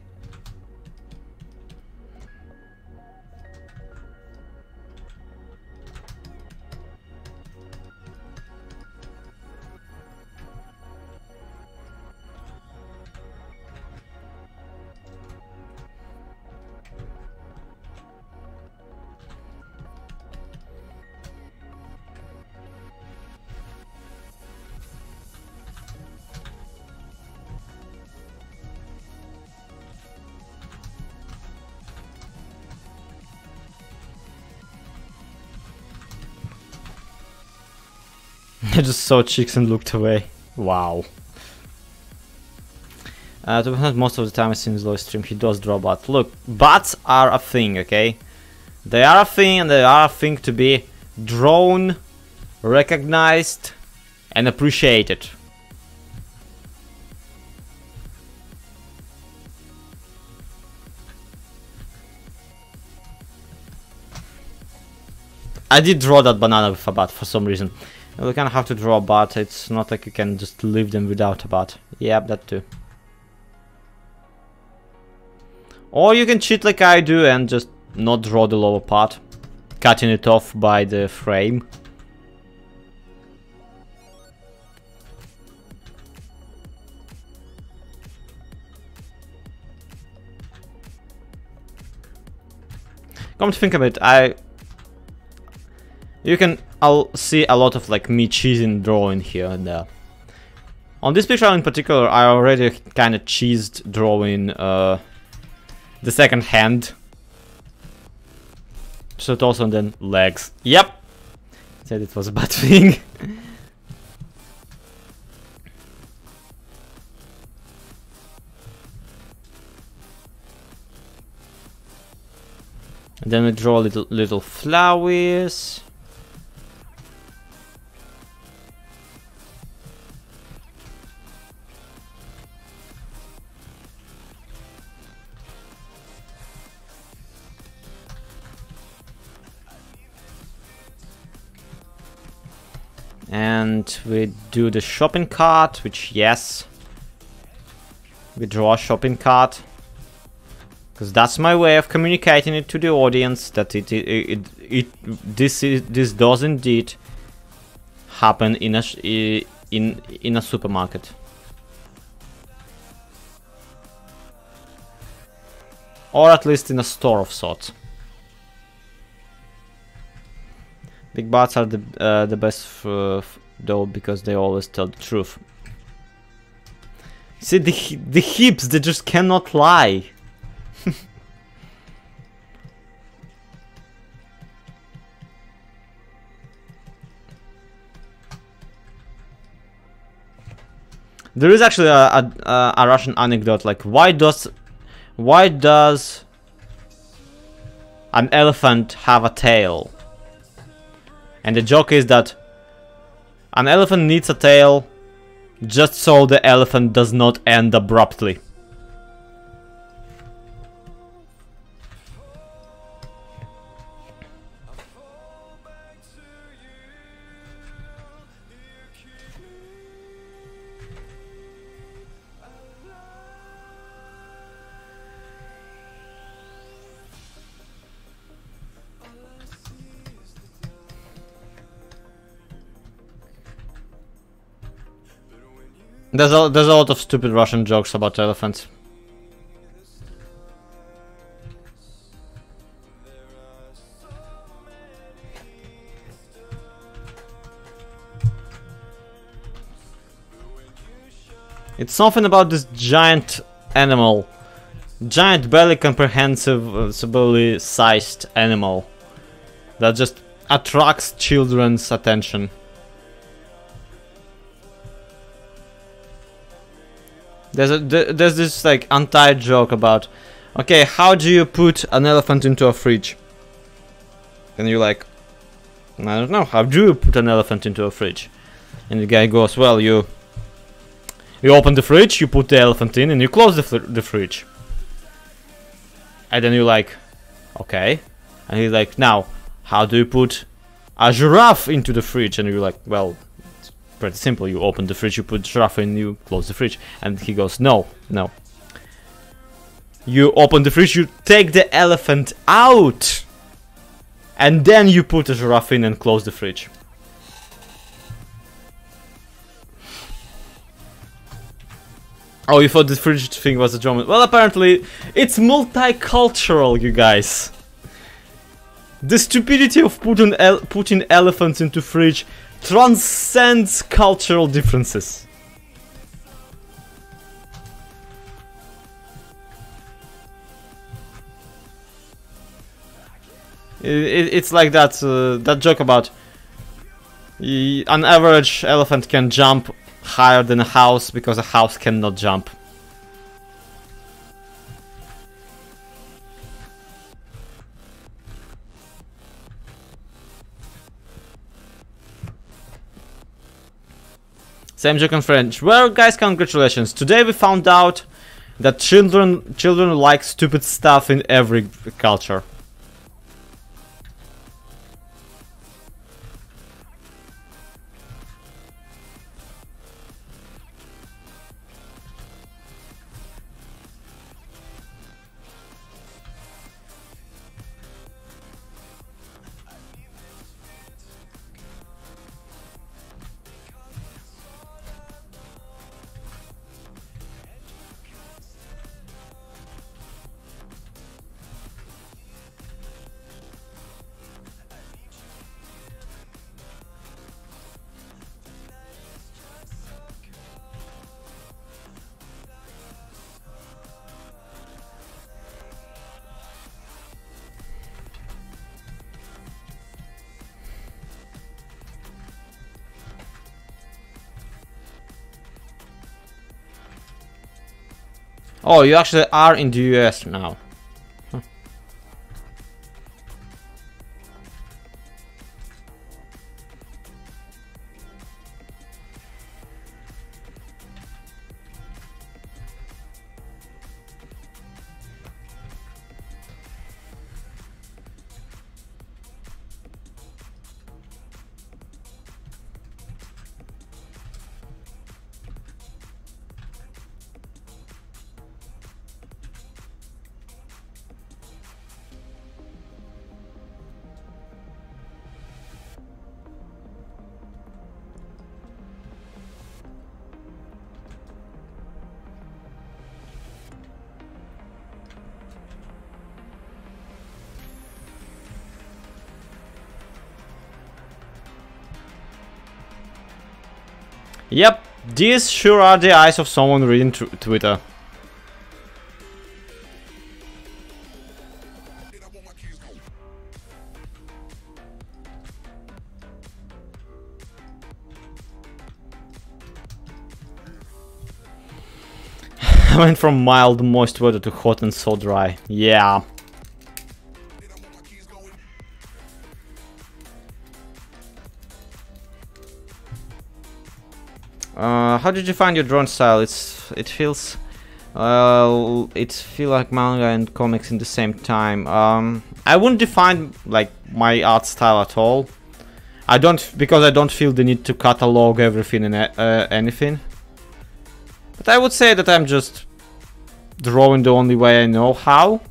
I just saw cheeks and looked away. Wow. To be honest, most of the time I see his live stream, he does draw bats. Look, bats are a thing, okay? They are a thing, and they are a thing to be drawn, recognized, and appreciated. I did draw that banana with a bat for some reason. You kind of have to draw a bat, it's not like you can just leave them without a bat. Yep, that too. Or you can cheat like I do and just not draw the lower part, cutting it off by the frame. Come to think of it, I'll see a lot of like me cheesing drawing here and there. On this picture in particular, I already kind of cheesed drawing the second hand. So also and then legs. Yep. said it was a bad thing. And then we draw little flowers. And we do the shopping cart, which, yes, we draw a shopping cart, because that's my way of communicating it to the audience that this does indeed happen in a supermarket, or at least in a store of sorts. Big bots are the best though, because they always tell the truth. See, the hips, they just cannot lie. There is actually a Russian anecdote, like why does an elephant have a tail? And the joke is that an elephant needs a tail just so the elephant does not end abruptly. There's a lot of stupid Russian jokes about elephants. It's something about this giant animal, giant belly comprehensively sized animal that just attracts children's attention. There's this like anti-joke about, okay, how do you put an elephant into a fridge? And you're like, I don't know, how do you put an elephant into a fridge? And the guy goes, well, you open the fridge, you put the elephant in, and you close the fridge. And then you're like, okay. And he's like, now, how do you put a giraffe into the fridge? And you're like, well, pretty simple. You open the fridge, you put giraffe in, you close the fridge. And he goes, no. You open the fridge, you take the elephant out, and then you put a giraffe in and close the fridge. Oh, you thought the fridge thing was a German? Well, apparently it's multicultural, you guys. The stupidity of putting elephants into fridge transcends cultural differences. It's like that that joke about an average elephant can jump higher than a house because a house cannot jump. Same joke in French. Well, guys, congratulations. Today we found out that children like stupid stuff in every culture. Oh, you actually are in the US now. Huh. Yep, these sure are the eyes of someone reading Twitter. I went from mild, moist weather to hot and so dry. Yeah. How did you find your drone style? It feels like manga and comics in the same time. I wouldn't define like my art style at all. Because I don't feel the need to catalog everything and anything. But I would say that I'm just drawing the only way I know how.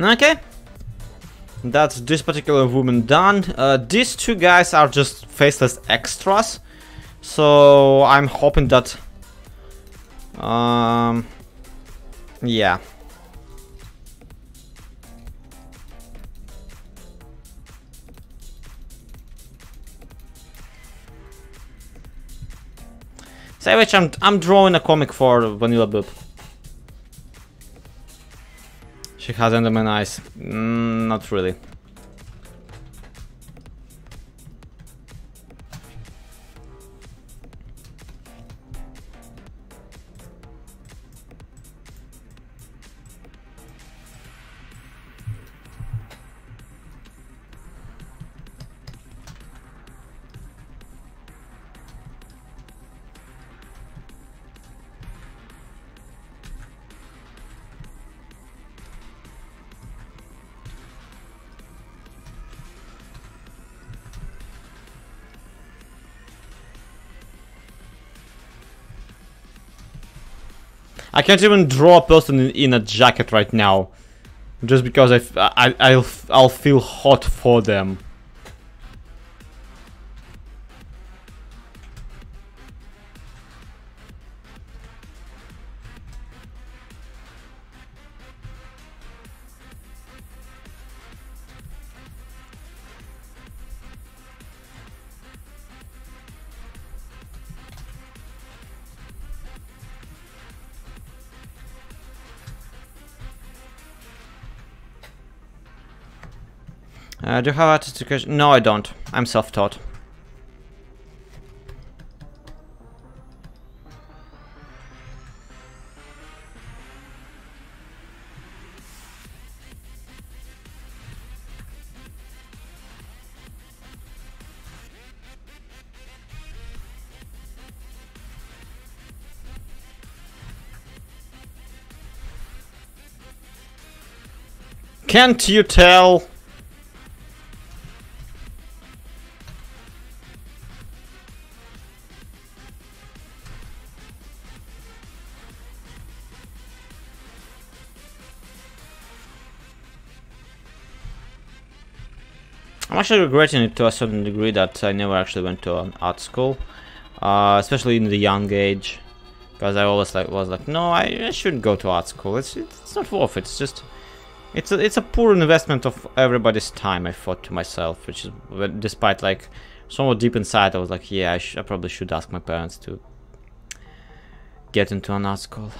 Okay, that's this particular woman done. These two guys are just faceless extras, so I'm hoping that yeah. Savage, I'm drawing a comic for Vanilla Boob. She has Enderman eyes. Not really. I can't even draw a person in a jacket right now, just because I'll feel hot for them. Do you have artistic? No, I don't. I'm self-taught. Can't you tell? I'm actually regretting it to a certain degree that I never actually went to an art school, especially in the young age, because I always was like, no, I shouldn't go to art school. It's not worth it. It's just it's a poor investment of everybody's time. I thought to myself, which is despite like somewhat deep inside, I was like, yeah, I probably should ask my parents to get into an art school.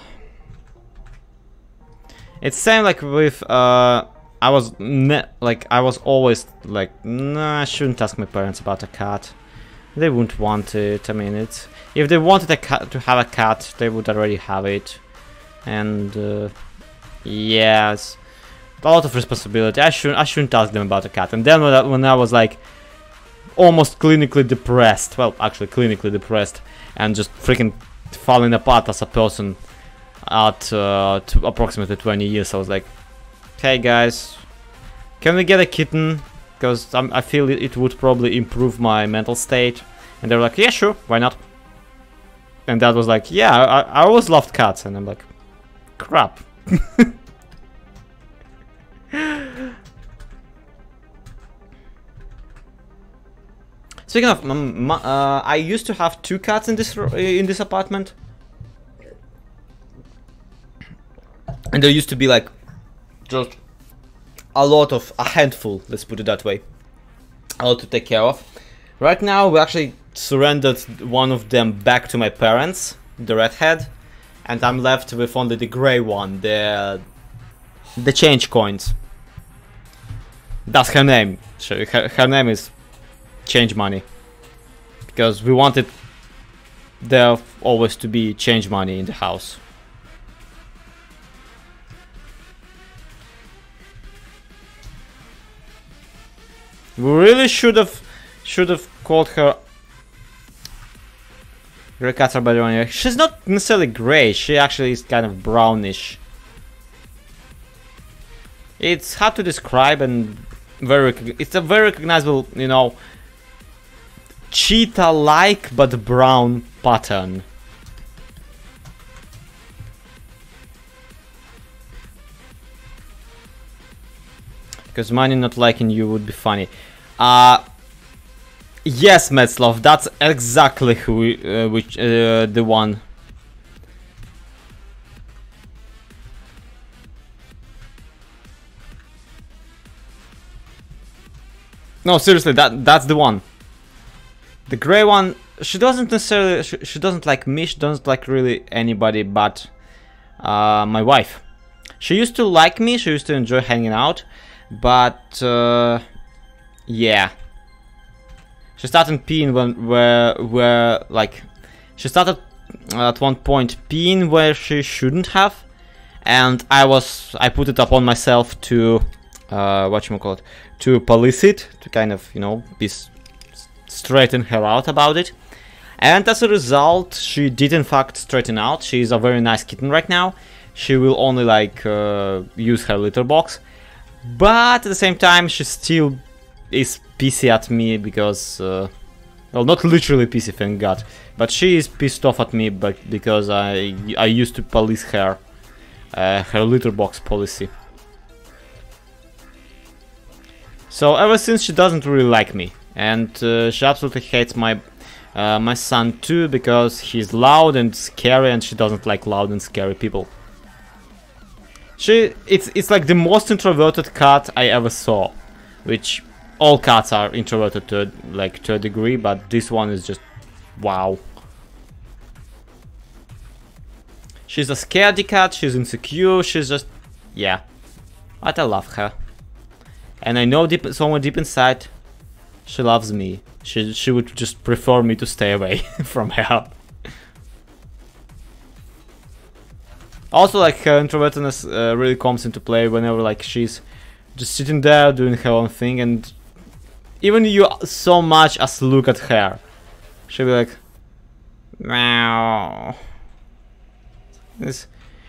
It's same like with I was always like, nah, I shouldn't ask my parents about a cat. They wouldn't want it. I mean, if they wanted a cat to have a cat, they would already have it. And yeah, it's a lot of responsibility. I shouldn't ask them about a cat. And then when I was like almost clinically depressed, well, actually clinically depressed, and just freaking falling apart as a person at approximately 20 years, I was like, hey guys, can we get a kitten? Because I feel it would probably improve my mental state. And they were like, yeah, sure, why not? And that was like, yeah, I always loved cats. And I'm like, crap. Speaking of, I used to have 2 cats in this apartment. And there used to be like just a handful, let's put it that way, a lot to take care of. Right now we actually surrendered one of them back to my parents, the redhead, and I'm left with only the gray one, the change coins. That's her name. Her name is Change Money, because we wanted there always to be change money in the house. We really should have called her Grey cats are better on you. She's not necessarily grey, she actually is kind of brownish. It's hard to describe and it's a very recognizable, you know, cheetah-like but brown pattern. Because money not liking you would be funny. Yes, Metzlov, that's exactly who the one. No, seriously, that's the one. The gray one, she doesn't necessarily, she doesn't like me, she doesn't like really anybody but my wife. She used to like me, she used to enjoy hanging out, but yeah. She started peeing where like she started at one point peeing where she shouldn't have, and I put it upon myself to whatchamacallit, to police it, to kind of, you know, straighten her out about it. And as a result, she did in fact straighten out. She's a very nice kitten right now. She will only like use her litter box, but at the same time she still is pissy at me because well, not literally pissy, thank God, but she is pissed off at me because I used to police her her litter box policy. So ever since, she doesn't really like me, and she absolutely hates my my son too, because he's loud and scary, and she doesn't like loud and scary people. It's like the most introverted cat I ever saw, which all cats are introverted to a degree, but this one is just wow. She's a scaredy cat, she's insecure, she's just, yeah. But I love her. And I know somewhere deep inside, She loves me. She would just prefer me to stay away from her. Also, like, her introvertedness really comes into play whenever, like, she's just sitting there doing her own thing, and even you so much as look at her, she'll be like, meow. It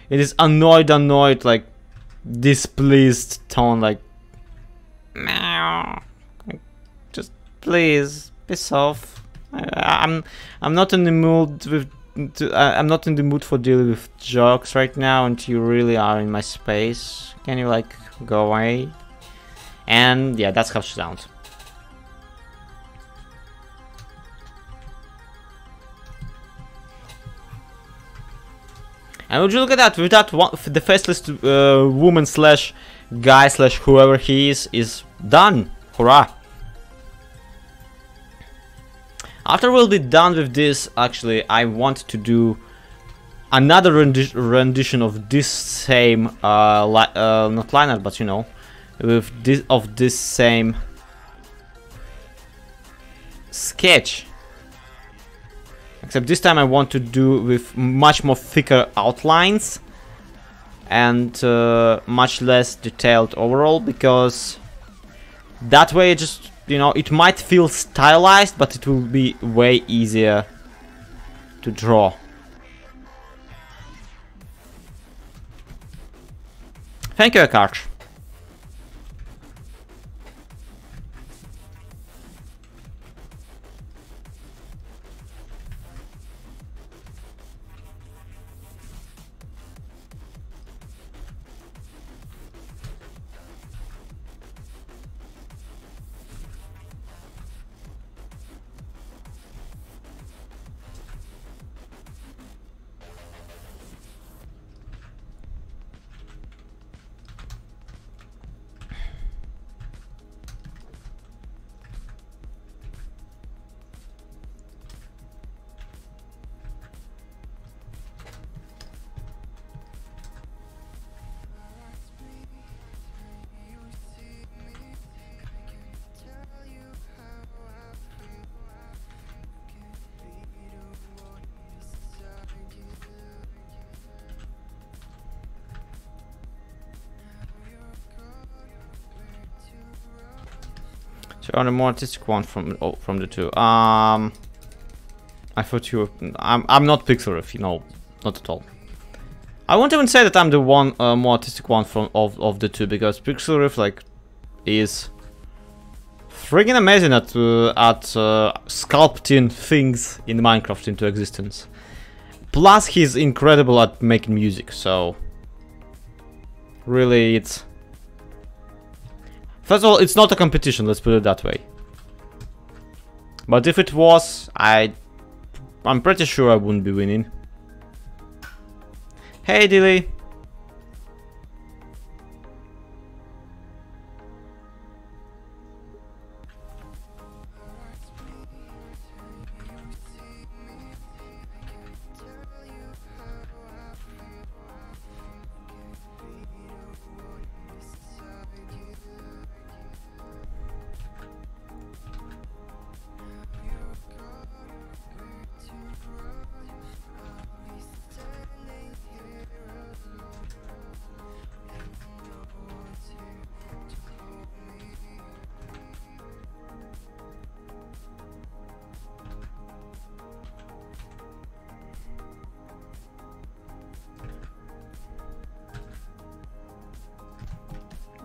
is annoyed, like, displeased tone, like, meow. Like, just please be soft. I'm not in the mood with. I'm not in the mood for dealing with jokes right now, and you really are in my space. Can you, like, go away? And yeah, that's how she sounds. And would you look at that? With that one, the faceless woman slash guy slash whoever he is done. Hurrah! After we'll be done with this, actually, I want to do another rendition of this same, not liner, but you know, with this same sketch. Except this time I want to do with much more thicker outlines and much less detailed overall, because that way it just, you know, it might feel stylized, but it will be way easier to draw. Thank you, Akarsh. So on the more artistic one from the two. I thought you were. I'm not Pixelriff, you know, not at all. I won't even say that I'm the one more artistic one from of the two, because Pixelriff, like, is friggin' amazing at sculpting things in Minecraft into existence. Plus, he's incredible at making music. So really, it's. First of all, it's not a competition, let's put it that way. But if it was, I'm pretty sure I wouldn't be winning. Hey, Dilly.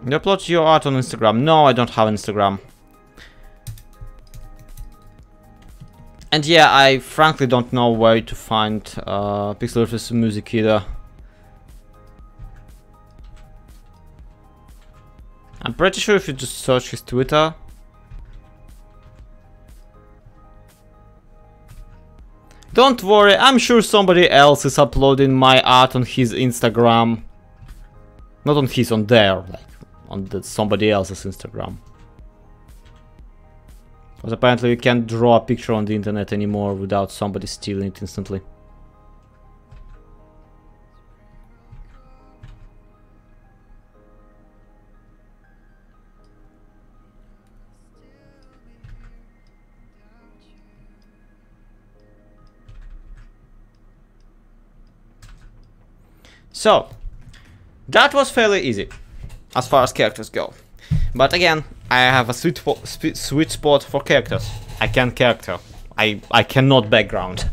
You upload your art on Instagram. No, I don't have Instagram. And yeah, I frankly don't know where to find Pixelriff's music either. I'm pretty sure if you just search his Twitter. Don't worry, I'm sure somebody else is uploading my art on his Instagram. Not on his, on there, like on somebody else's Instagram. Because apparently you can't draw a picture on the internet anymore without somebody stealing it instantly. So, that was fairly easy, as far as characters go. But again, I have a sweet spot for characters. I can character. I cannot background.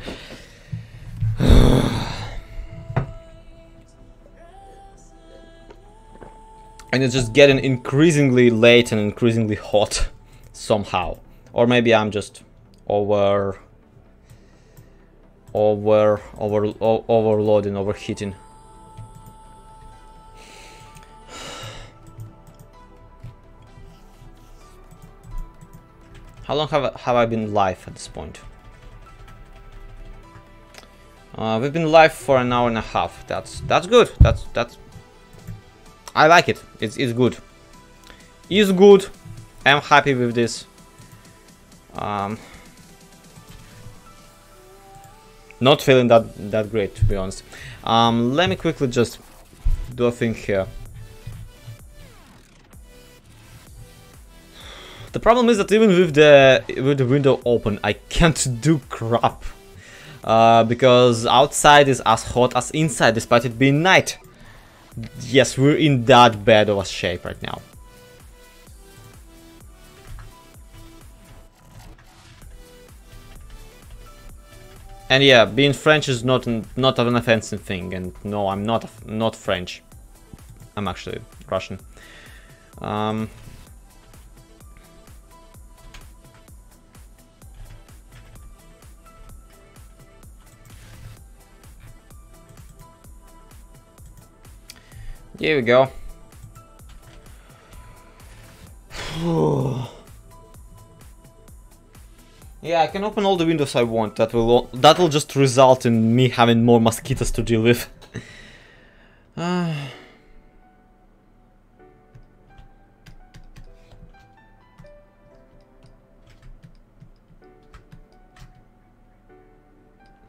And it's just getting increasingly late and increasingly hot somehow. Or maybe I'm just overloading, overheating. How long have I been live at this point? We've been live for an hour and a half. That's good. That's I like it. It's good. It's good. I'm happy with this. Not feeling that great, to be honest. Let me quickly just do a thing here. The problem is that even with the window open, I can't do crap. Because outside is as hot as inside, despite it being night. Yes, we're in that bad of a shape right now. And yeah, being French is not an offensive thing. And no, I'm not French. I'm actually Russian. Here we go. Yeah, I can open all the windows I want. That will just result in me having more mosquitoes to deal with.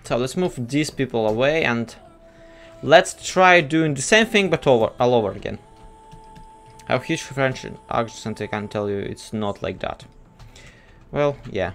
So let's move these people away and let's try doing the same thing but all over again. I have huge French accent, I can tell you it's not like that. Well, yeah.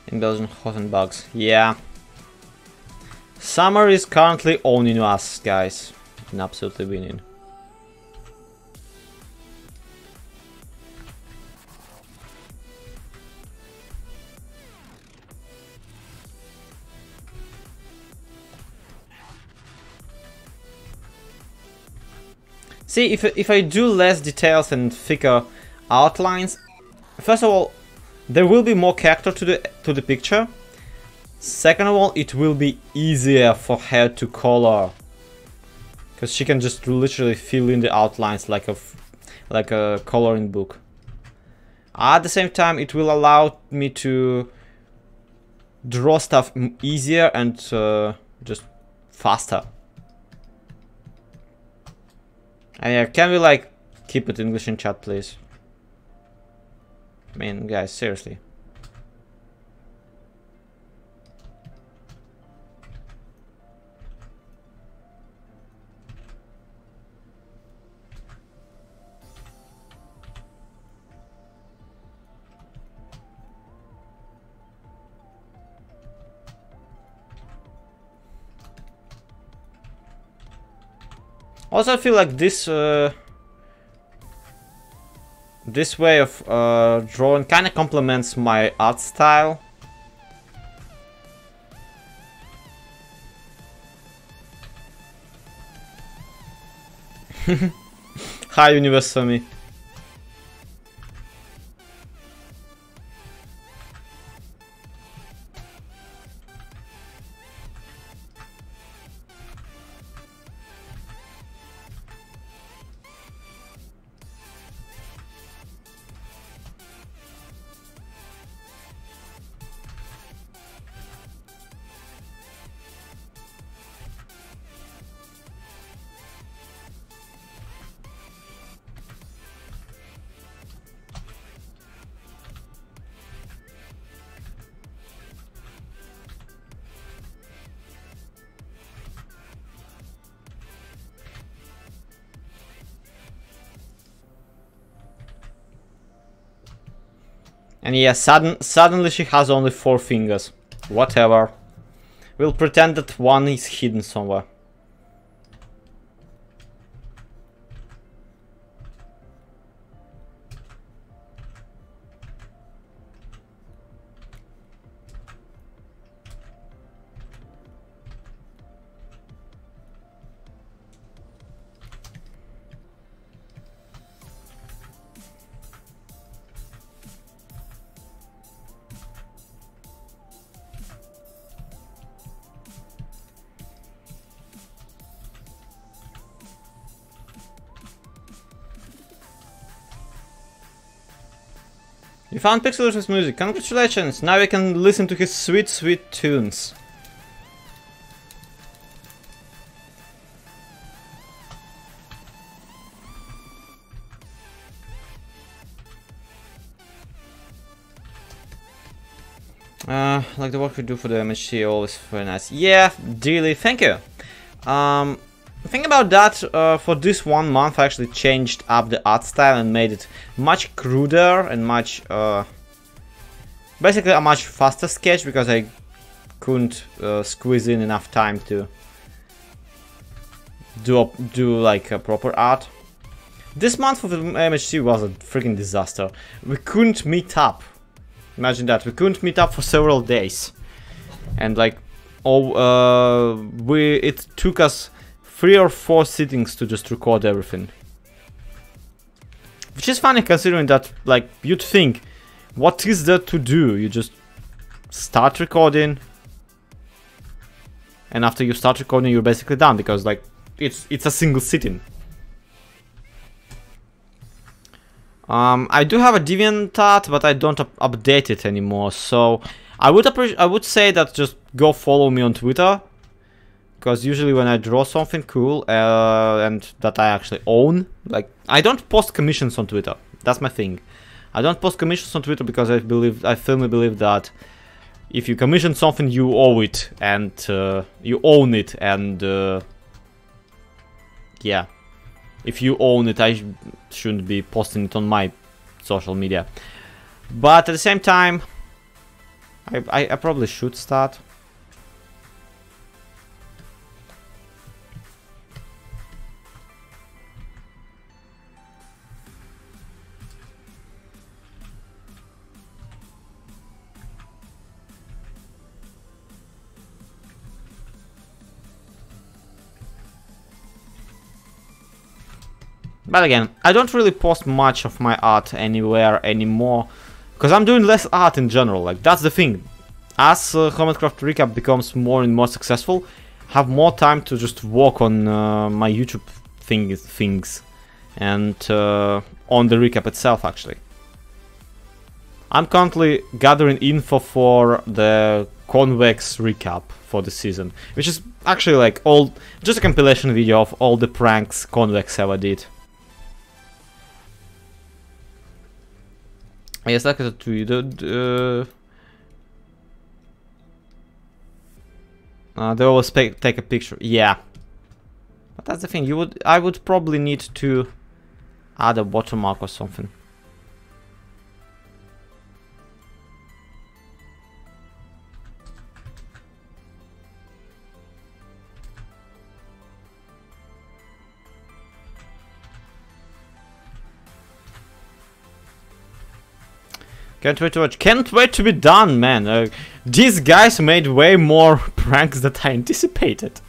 In Belgian, hot and bugs. Yeah. Summer is currently owning us, guys. And absolutely winning. See, if I do less details and thicker outlines, first of all, there will be more character to the picture. Second of all, it will be easier for her to color, because she can just literally fill in the outlines like a coloring book. At the same time, it will allow me to draw stuff easier and just faster. And yeah, can we like keep it English in chat, please? I mean, guys, seriously. Also, I feel like this this way of drawing kind of complements my art style. Hi, Universe Sumi. And yeah, suddenly she has only 4 fingers. Whatever. We'll pretend that one is hidden somewhere. You found Pixel's music. Congratulations! Now you can listen to his sweet, sweet tunes. Like the work we do for the MHC, always very nice. Yeah, really, thank you. The thing about that, for this 1 month I actually changed up the art style and made it much cruder and much, basically a much faster sketch, because I couldn't squeeze in enough time to do like a proper art. This month for the MHC was a freaking disaster. We couldn't meet up. Imagine that, we couldn't meet up for several days. And like, it took us 3 or 4 sittings to just record everything. Which is funny considering that, like, you'd think, what is there to do? You just start recording, and after you start recording you're basically done, because like, it's a single sitting. I do have a DeviantArt, but I don't update it anymore, so I would say that just go follow me on Twitter. Because usually when I draw something cool and that I actually own, like, I don't post commissions on Twitter. That's my thing. I don't post commissions on Twitter because I firmly believe that if you commission something, you owe it and you own it. And yeah, if you own it, I shouldn't be posting it on my social media. But at the same time, I probably should start. But again, I don't really post much of my art anywhere anymore, because I'm doing less art in general. Like, that's the thing. As Hermitcraft Recap becomes more and more successful, I have more time to just work on my YouTube things and on the recap itself, actually. I'm currently gathering info for the Convex recap for the season, which is actually like just a compilation video of all the pranks Convex ever did. Yes, like to you. They always take a picture. Yeah, but that's the thing. I would probably need to add a watermark or something. Can't wait to watch. Can't wait to be done, man. These guys made way more pranks than I anticipated.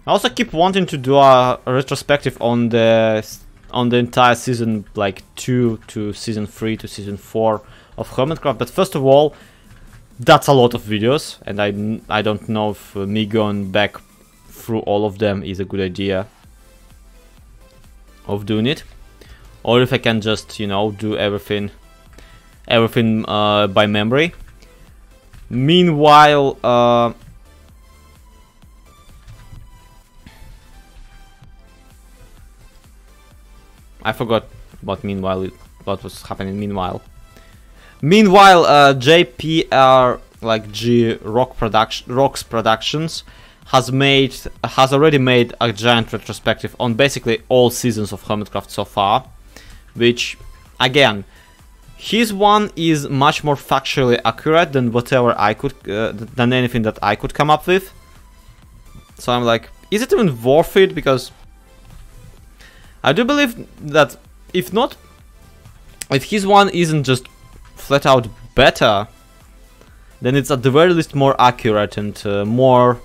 I also keep wanting to do a retrospective on the entire season, like 2 to season 3 to season 4 of Hermitcraft. But first of all, that's a lot of videos, and I don't know if me going back through all of them is a good idea of doing it. Or if I can just, you know, do everything by memory. Meanwhile, I forgot what was happening meanwhile. Meanwhile, JPR, like G Rocks Productions, has already made a giant retrospective on basically all seasons of Hermitcraft so far, which, again, his one is much more factually accurate than whatever I could, than anything that I could come up with. So I'm like, is it even worth it? Because I do believe that if his one isn't just flat out better, then it's at the very least more accurate and more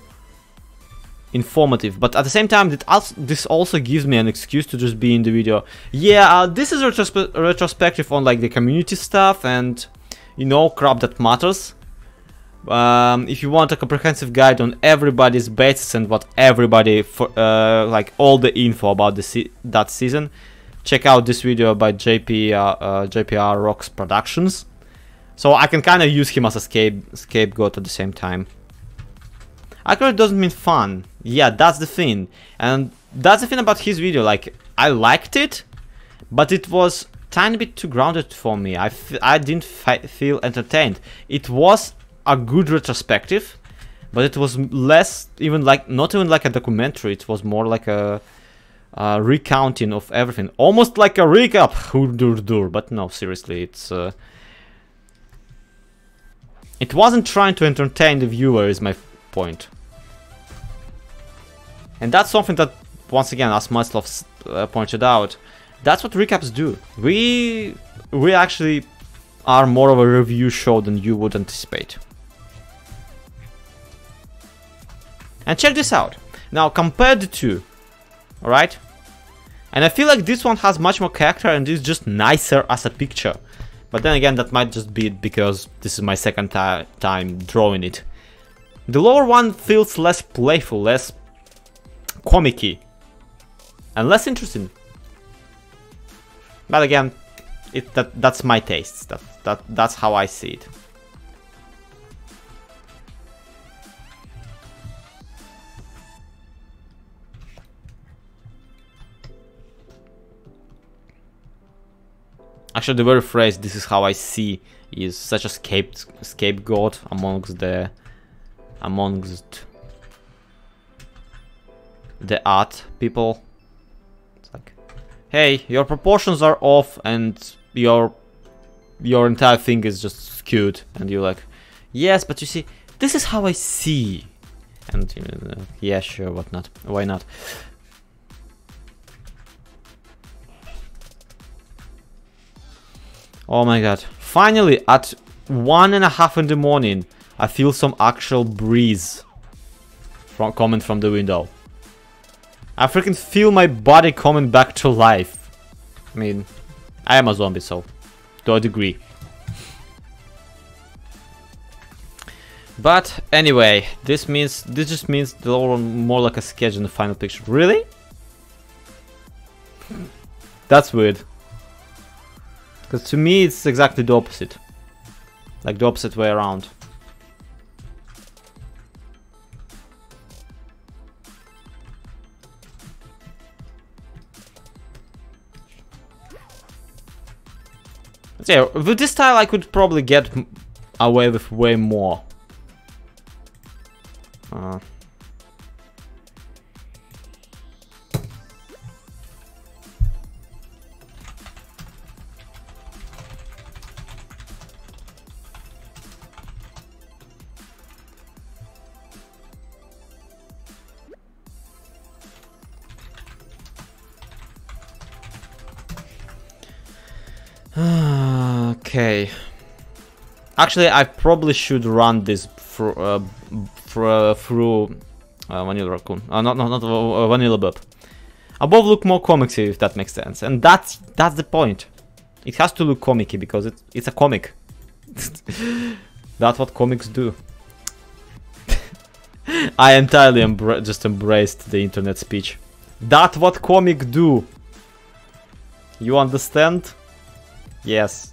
informative. But at the same time, this also gives me an excuse to just be in the video. Yeah, this is retrospective on like the community stuff and, you know, crap that matters. If you want a comprehensive guide on everybody's bases and what everybody, like all the info about that season, check out this video by JPR Rocks Productions. So I can kind of use him as a scapegoat at the same time. Accurate doesn't mean fun. Yeah, that's the thing. And that's the thing about his video. Like, I liked it, but it was tiny bit too grounded for me. I didn't feel entertained. It was a good retrospective, but it was less, not even like a documentary. It was more like a recounting of everything. Almost like a recap. But no, seriously, it wasn't trying to entertain the viewer, is my point. And that's something that, once again, as Maslov pointed out, that's what recaps do. We actually are more of a review show than you would anticipate. And check this out. Now, compare the two, alright? And I feel like this one has much more character and is just nicer as a picture. But then again, that might just be because this is my second time drawing it. The lower one feels less playful, less comic-y, and less interesting. But again, that's my taste. That's how I see it. Actually, the very phrase "this is how I see" is such a scapegoat amongst the art people. It's like, hey, your proportions are off and your entire thing is just skewed, and you're like, yes, but you see, this is how I see, and you know, yeah, sure, why not? Oh my god. Finally, at 1:30 in the morning, I feel some actual breeze coming from the window. I freaking feel my body coming back to life. I mean, I am a zombie, so to a degree. But anyway, this just means the lower one more like a sketch than the final picture. Really? That's weird. Because to me, it's exactly the opposite. Like the opposite way around. But yeah, with this style, I could probably get away with way more. Okay. Actually, I probably should run this through Vanilla Raccoon. Not Vanilla Bub. Above look more comicsy, if that makes sense, and that's the point. It has to look comicky because it's a comic. That's what comics do. I entirely just embraced the internet speech. That's what comics do. You understand? Yes.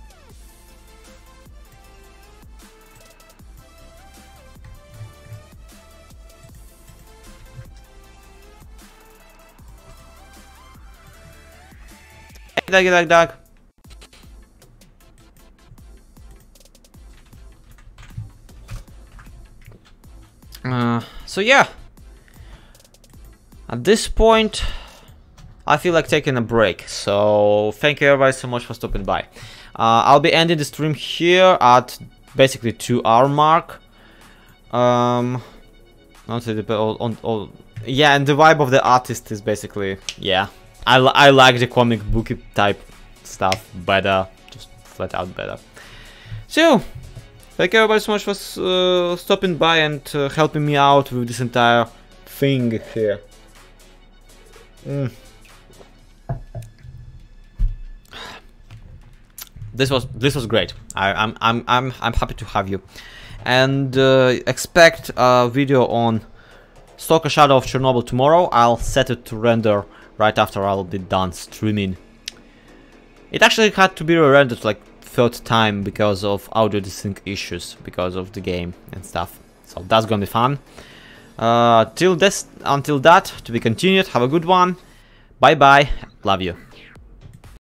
Dag. So yeah. At this point, I feel like taking a break. So thank you everybody so much for stopping by. I'll be ending the stream here at basically 2-hour mark. Yeah, and the vibe of the artist is basically, yeah, I like the comic booky type stuff better, just flat out better. So thank you everybody so much for stopping by and helping me out with this entire thing here. This was great. I'm happy to have you, and expect a video on Stalker Shadow of Chernobyl tomorrow. I'll set it to render right after I'll be done streaming. It actually had to be re-rendered like third time because of audio desync issues because of the game and stuff. So that's gonna be fun. Until that, to be continued. Have a good one. Bye bye. Love you.